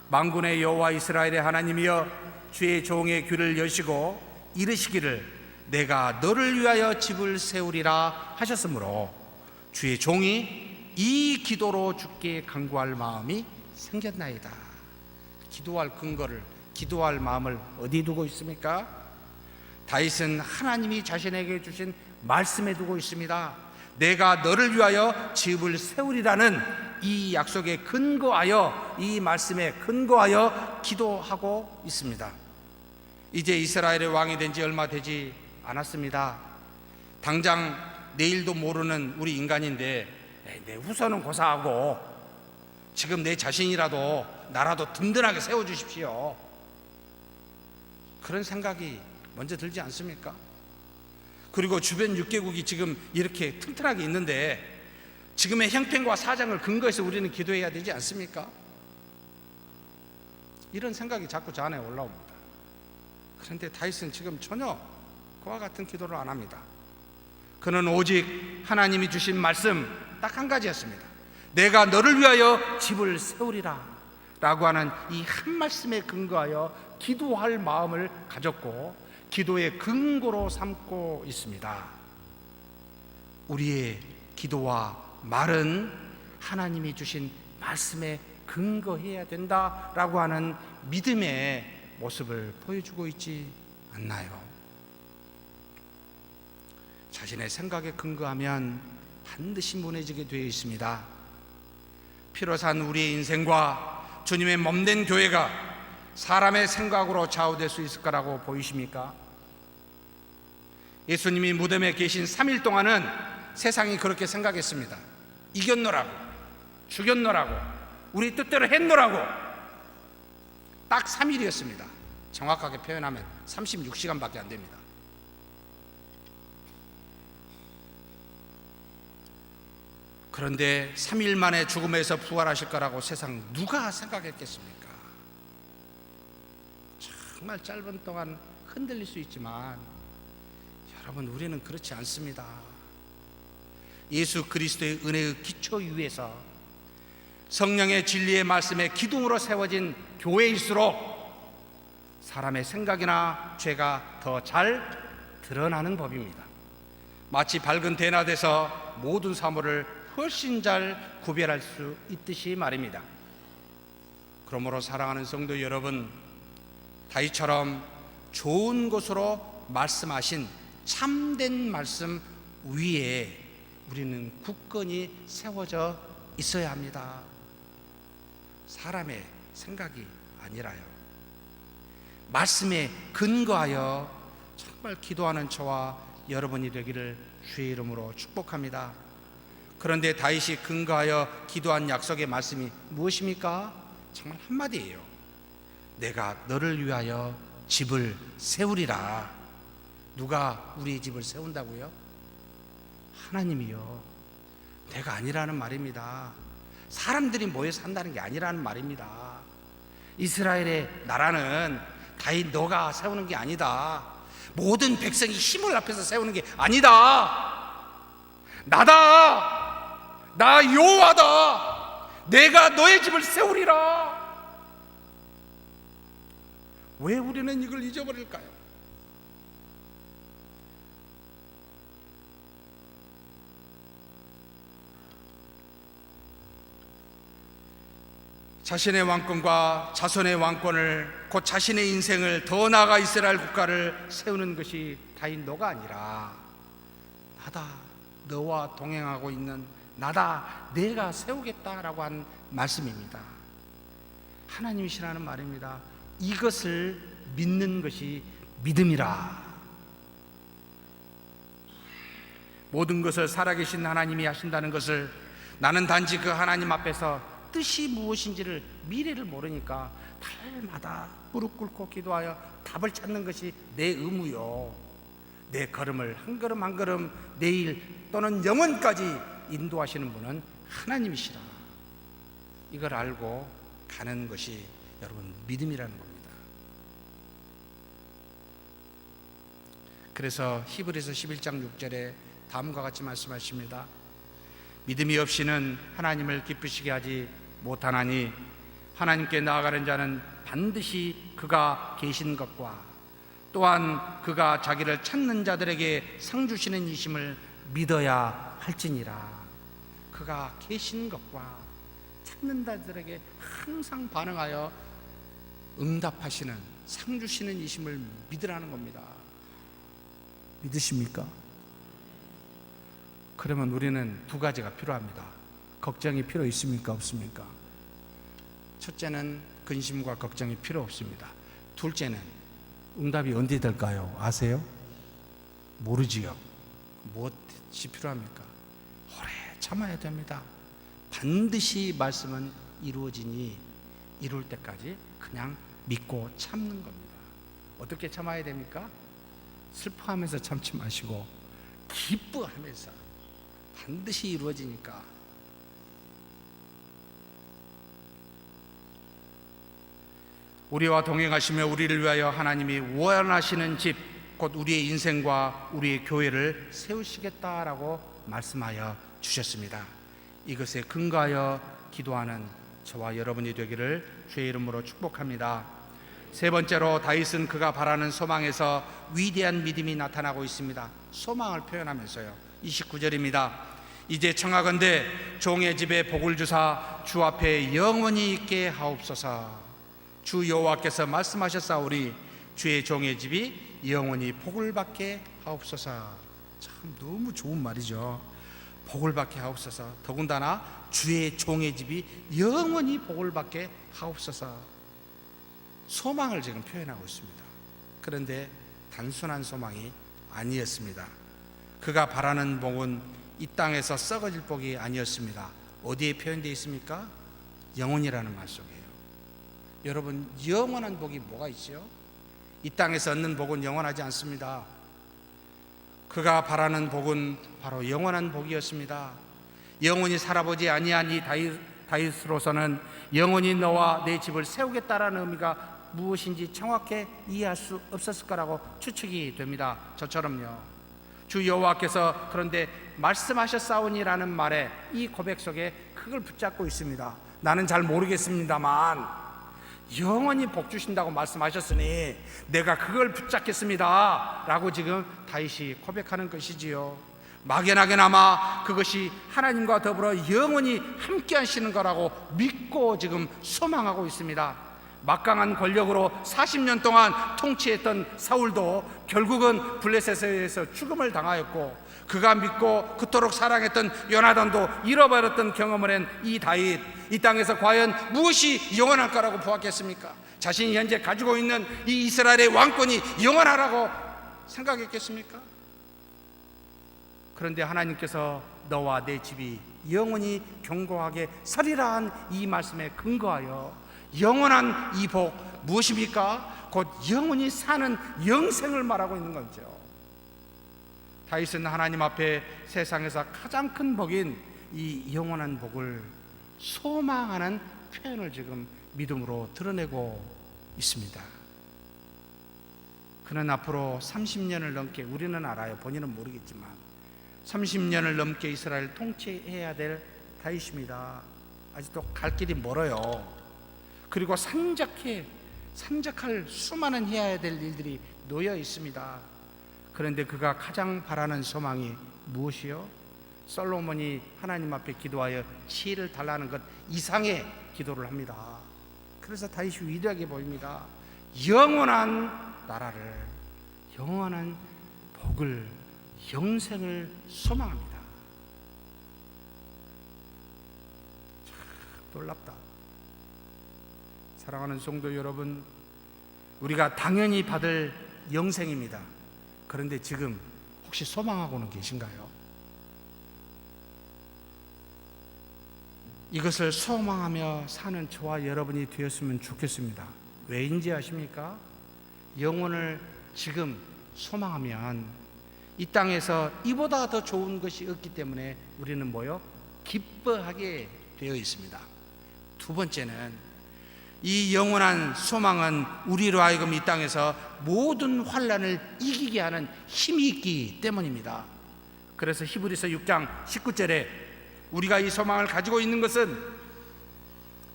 만군의 여호와 이스라엘의 하나님이여 주의 종의 귀를 여시고 이르시기를 내가 너를 위하여 집을 세우리라 하셨으므로 주의 종이 이 기도로 주께 간구할 마음이 생겼나이다. 기도할 근거를, 기도할 마음을 어디 두고 있습니까? 다윗은 하나님이 자신에게 주신 말씀에 두고 있습니다. 내가 너를 위하여 집을 세우리라는 이 약속에 근거하여, 이 말씀에 근거하여 기도하고 있습니다. 이제 이스라엘의 왕이 된 지 얼마 되지 않았습니다. 당장 내일도 모르는 우리 인간인데 내 후손은 고사하고 지금 내 자신이라도 나라도 든든하게 세워주십시오, 그런 생각이 먼저 들지 않습니까? 그리고 주변 6개국이 지금 이렇게 튼튼하게 있는데 지금의 형편과 사정을 근거해서 우리는 기도해야 되지 않습니까? 이런 생각이 자꾸 저 안에 올라옵니다. 그런데 다윗은 지금 전혀 그와 같은 기도를 안 합니다. 그는 오직 하나님이 주신 말씀 딱 한 가지였습니다. 내가 너를 위하여 집을 세우리라 라고 하는 이 한 말씀에 근거하여 기도할 마음을 가졌고 기도의 근거로 삼고 있습니다. 우리의 기도와 말은 하나님이 주신 말씀에 근거해야 된다라고 하는 믿음의 모습을 보여주고 있지 않나요? 자신의 생각에 근거하면 반드시 무너지게 되어 있습니다. 피로 산 우리의 인생과 주님의 몸된 교회가 사람의 생각으로 좌우될 수 있을 거라고 보이십니까? 예수님이 무덤에 계신 3일 동안은 세상이 그렇게 생각했습니다. 이겼노라고, 죽였노라고, 우리 뜻대로 했노라고. 딱 3일이었습니다. 정확하게 표현하면 36시간밖에 안 됩니다. 그런데 3일 만에 죽음에서 부활하실 거라고 세상 누가 생각했겠습니까? 정말 짧은 동안 흔들릴 수 있지만 여러분, 우리는 그렇지 않습니다. 예수 그리스도의 은혜의 기초 위에서 성령의 진리의 말씀에 기둥으로 세워진 교회일수록 사람의 생각이나 죄가 더 잘 드러나는 법입니다. 마치 밝은 대낮에서 모든 사물을 훨씬 잘 구별할 수 있듯이 말입니다. 그러므로 사랑하는 성도 여러분, 다윗처럼 좋은 것으로 말씀하신 참된 말씀 위에 우리는 굳건히 세워져 있어야 합니다. 사람의 생각이 아니라요. 말씀에 근거하여 정말 기도하는 저와 여러분이 되기를 주의 이름으로 축복합니다. 그런데 다윗이 근거하여 기도한 약속의 말씀이 무엇입니까? 정말 한마디예요. 내가 너를 위하여 집을 세우리라. 누가 우리 집을 세운다고요? 하나님이요. 내가 아니라는 말입니다. 사람들이 모여서 한다는 게 아니라는 말입니다. 이스라엘의 나라는 다윗 너가 세우는 게 아니다. 모든 백성이 힘을 합해서 세우는 게 아니다. 나다. 나 여호와다. 내가 너의 집을 세우리라. 왜 우리는 이걸 잊어버릴까요? 자신의 왕권과 자손의 왕권을, 곧 자신의 인생을, 더 나아가 이스라엘 국가를 세우는 것이 다윗 너가 아니라 나다. 너와 동행하고 있는 나다. 내가 세우겠다라고 한 말씀입니다. 하나님이시라는 말입니다. 이것을 믿는 것이 믿음이라. 모든 것을 살아계신 하나님이 하신다는 것을, 나는 단지 그 하나님 앞에서 뜻이 무엇인지를, 미래를 모르니까 달마다 무릎 꿇고 기도하여 답을 찾는 것이 내 의무요. 내 걸음을 한 걸음 한 걸음 내일 또는 영원까지 인도하시는 분은 하나님이시라. 이걸 알고 가는 것이 여러분 믿음이라는 겁니다. 그래서 히브리서 11장 6절에 다음과 같이 말씀하십니다. 믿음이 없이는 하나님을 기쁘시게 하지 못하나니 하나님께 나아가는 자는 반드시 그가 계신 것과 또한 그가 자기를 찾는 자들에게 상 주시는 이심을 믿어야 할지니라. 그가 계신 것과 찾는 자들에게 항상 반응하여 응답하시는, 상 주시는 이심을 믿으라는 겁니다. 믿으십니까? 그러면 우리는 두 가지가 필요합니다. 걱정이 필요 있습니까? 없습니까? 첫째는 근심과 걱정이 필요 없습니다. 둘째는 응답이 언제 될까요? 아세요? 모르지요. 무엇이 필요합니까? 오래 참아야 됩니다. 반드시 말씀은 이루어지니 이룰 때까지 그냥 믿고 참는 겁니다. 어떻게 참아야 됩니까? 슬퍼하면서 참지 마시고 기뻐하면서, 반드시 이루어지니까. 우리와 동행하시며 우리를 위하여 하나님이 원하시는 집, 곧 우리의 인생과 우리의 교회를 세우시겠다라고 말씀하여 주셨습니다. 이것에 근거하여 기도하는 저와 여러분이 되기를 주의 이름으로 축복합니다. 세 번째로 다윗은 그가 바라는 소망에서 위대한 믿음이 나타나고 있습니다. 소망을 표현하면서요. 29절입니다. 이제 청하건대 종의 집에 복을 주사 주 앞에 영원히 있게 하옵소서. 주 여호와께서 말씀하셨사오니 주의 종의 집이 영원히 복을 받게 하옵소서. 참 너무 좋은 말이죠. 복을 받게 하옵소서. 더군다나 주의 종의 집이 영원히 복을 받게 하옵소서. 소망을 지금 표현하고 있습니다. 그런데 단순한 소망이 아니었습니다. 그가 바라는 복은 이 땅에서 썩어질 복이 아니었습니다. 어디에 표현되어 있습니까? 영원이라는 말 속이에요. 여러분, 영원한 복이 뭐가 있죠? 이 땅에서 얻는 복은 영원하지 않습니다. 그가 바라는 복은 바로 영원한 복이었습니다. 영원히 살아보지 아니한 이 다윗으로서는 영원히 너와 내 집을 세우겠다라는 의미가 무엇인지 정확히 이해할 수 없었을 거라고 추측이 됩니다. 저처럼요. 주 여호와께서 그런데 말씀하셨사오니라는 말에 이 고백 속에 그걸 붙잡고 있습니다. 나는 잘 모르겠습니다만 영원히 복 주신다고 말씀하셨으니 내가 그걸 붙잡겠습니다 라고 지금 다윗이 고백하는 것이지요. 막연하게나마 그것이 하나님과 더불어 영원히 함께 하시는 거라고 믿고 지금 소망하고 있습니다. 막강한 권력으로 40년 동안 통치했던 사울도 결국은 블레셋에 의해서 죽음을 당하였고, 그가 믿고 그토록 사랑했던 요나단도 잃어버렸던 경험을 한 이 다윗, 이 땅에서 과연 무엇이 영원할 거라고 보았겠습니까? 자신이 현재 가지고 있는 이 이스라엘의 왕권이 영원하라고 생각했겠습니까? 그런데 하나님께서 너와 내 집이 영원히 견고하게 서리라 한 이 말씀에 근거하여 영원한 이 복 무엇입니까? 곧 영원히 사는 영생을 말하고 있는 거죠. 다윗은 하나님 앞에 세상에서 가장 큰 복인 이 영원한 복을 소망하는 표현을 지금 믿음으로 드러내고 있습니다. 그는 앞으로 30년을 넘게, 우리는 알아요, 본인은 모르겠지만 30년을 넘게 이스라엘 통치해야 될 다윗입니다. 아직도 갈 길이 멀어요. 그리고 산적할 수많은 해야 될 일들이 놓여 있습니다. 그런데 그가 가장 바라는 소망이 무엇이요? 솔로몬이 하나님 앞에 기도하여 지혜를 달라는 것 이상의 기도를 합니다. 그래서 다윗이 위대하게 보입니다. 영원한 나라를, 영원한 복을, 영생을 소망합니다. 참 놀랍다. 사랑하는 성도 여러분, 우리가 당연히 받을 영생입니다. 그런데 지금 혹시 소망하고는 계신가요? 이것을 소망하며 사는 저와 여러분이 되었으면 좋겠습니다. 왜인지 아십니까? 영혼을 지금 소망하면 이 땅에서 이보다 더 좋은 것이 없기 때문에 우리는 뭐요? 기뻐하게 되어 있습니다. 두 번째는 이 영원한 소망은 우리로 하여금 이 땅에서 모든 환난을 이기게 하는 힘이 있기 때문입니다. 그래서 히브리서 6장 19절에 우리가 이 소망을 가지고 있는 것은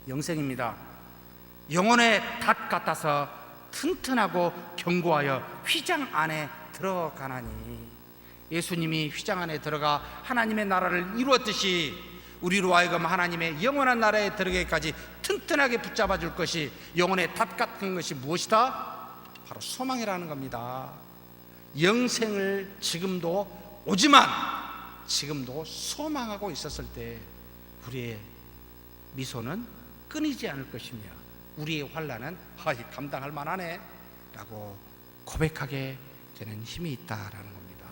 영생입니다. 영혼의 닷 같아서 튼튼하고 견고하여 휘장 안에 들어가나니, 예수님이 휘장 안에 들어가 하나님의 나라를 이루었듯이 우리로 하여금 하나님의 영원한 나라에 들어가기까지 튼튼하게 붙잡아 줄 것이, 영혼의 닷 같은 것이 무엇이다? 바로 소망이라는 겁니다. 영생을 지금도 오지만 지금도 소망하고 있었을 때 우리의 미소는 끊이지 않을 것이며 우리의 환난은 감당할 만하네 라고 고백하게 되는 힘이 있다라는 겁니다.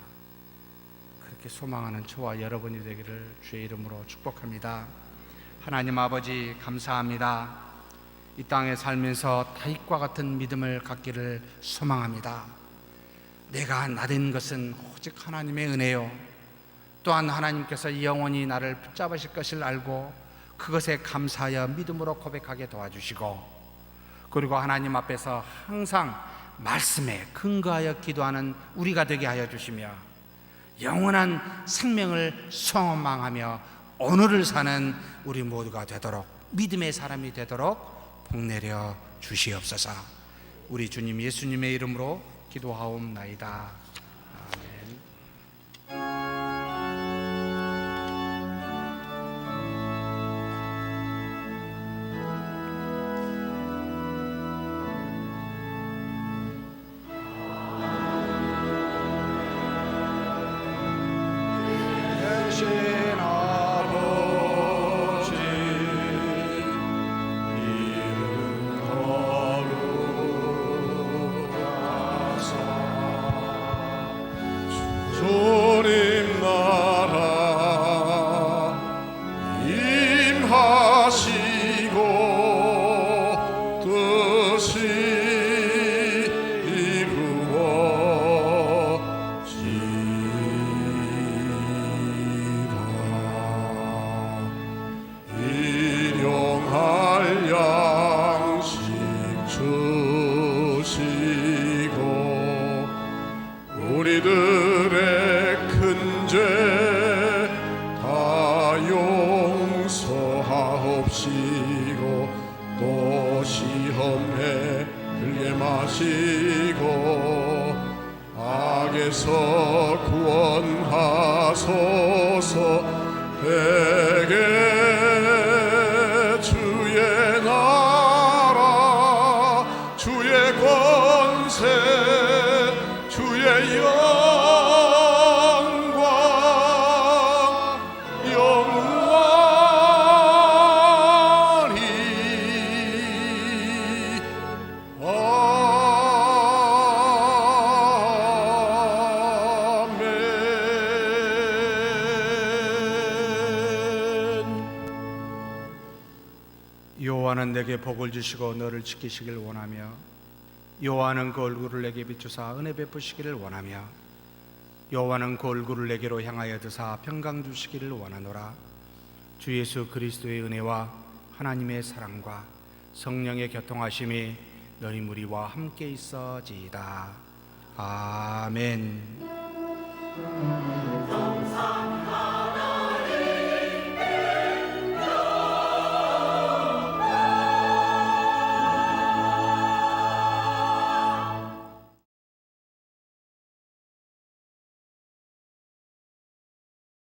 그렇게 소망하는 저와 여러분이 되기를 주의 이름으로 축복합니다. 하나님 아버지, 감사합니다. 이 땅에 살면서 다윗과 같은 믿음을 갖기를 소망합니다. 내가 나된 것은 오직 하나님의 은혜요, 또한 하나님께서 영원히 나를 붙잡으실 것을 알고 그것에 감사하여 믿음으로 고백하게 도와주시고, 그리고 하나님 앞에서 항상 말씀에 근거하여 기도하는 우리가 되게 하여 주시며, 영원한 생명을 소망하며 오늘을 사는 우리 모두가 되도록, 믿음의 사람이 되도록 복내려 주시옵소서. 우리 주님 예수님의 이름으로 기도하옵나이다. 우리들의 큰 죄 다 용서하옵시고 또 시험에 들게 마시고 악에서 구원하소서. 대개 주의 나라 주의 권세 주의 영광 영원히 여호와는 내게 복을 주시고 너를 지키시길 원하며 여호와는 그 얼굴을 내게 비추사 은혜 베푸시기를 원하며 여호와는 그 얼굴을 내게로 향하여 드사 평강 주시기를 원하노라. 주 예수 그리스도의 은혜와 하나님의 사랑과 성령의 교통하심이 너희 무리와 함께 있어지이다. 아멘.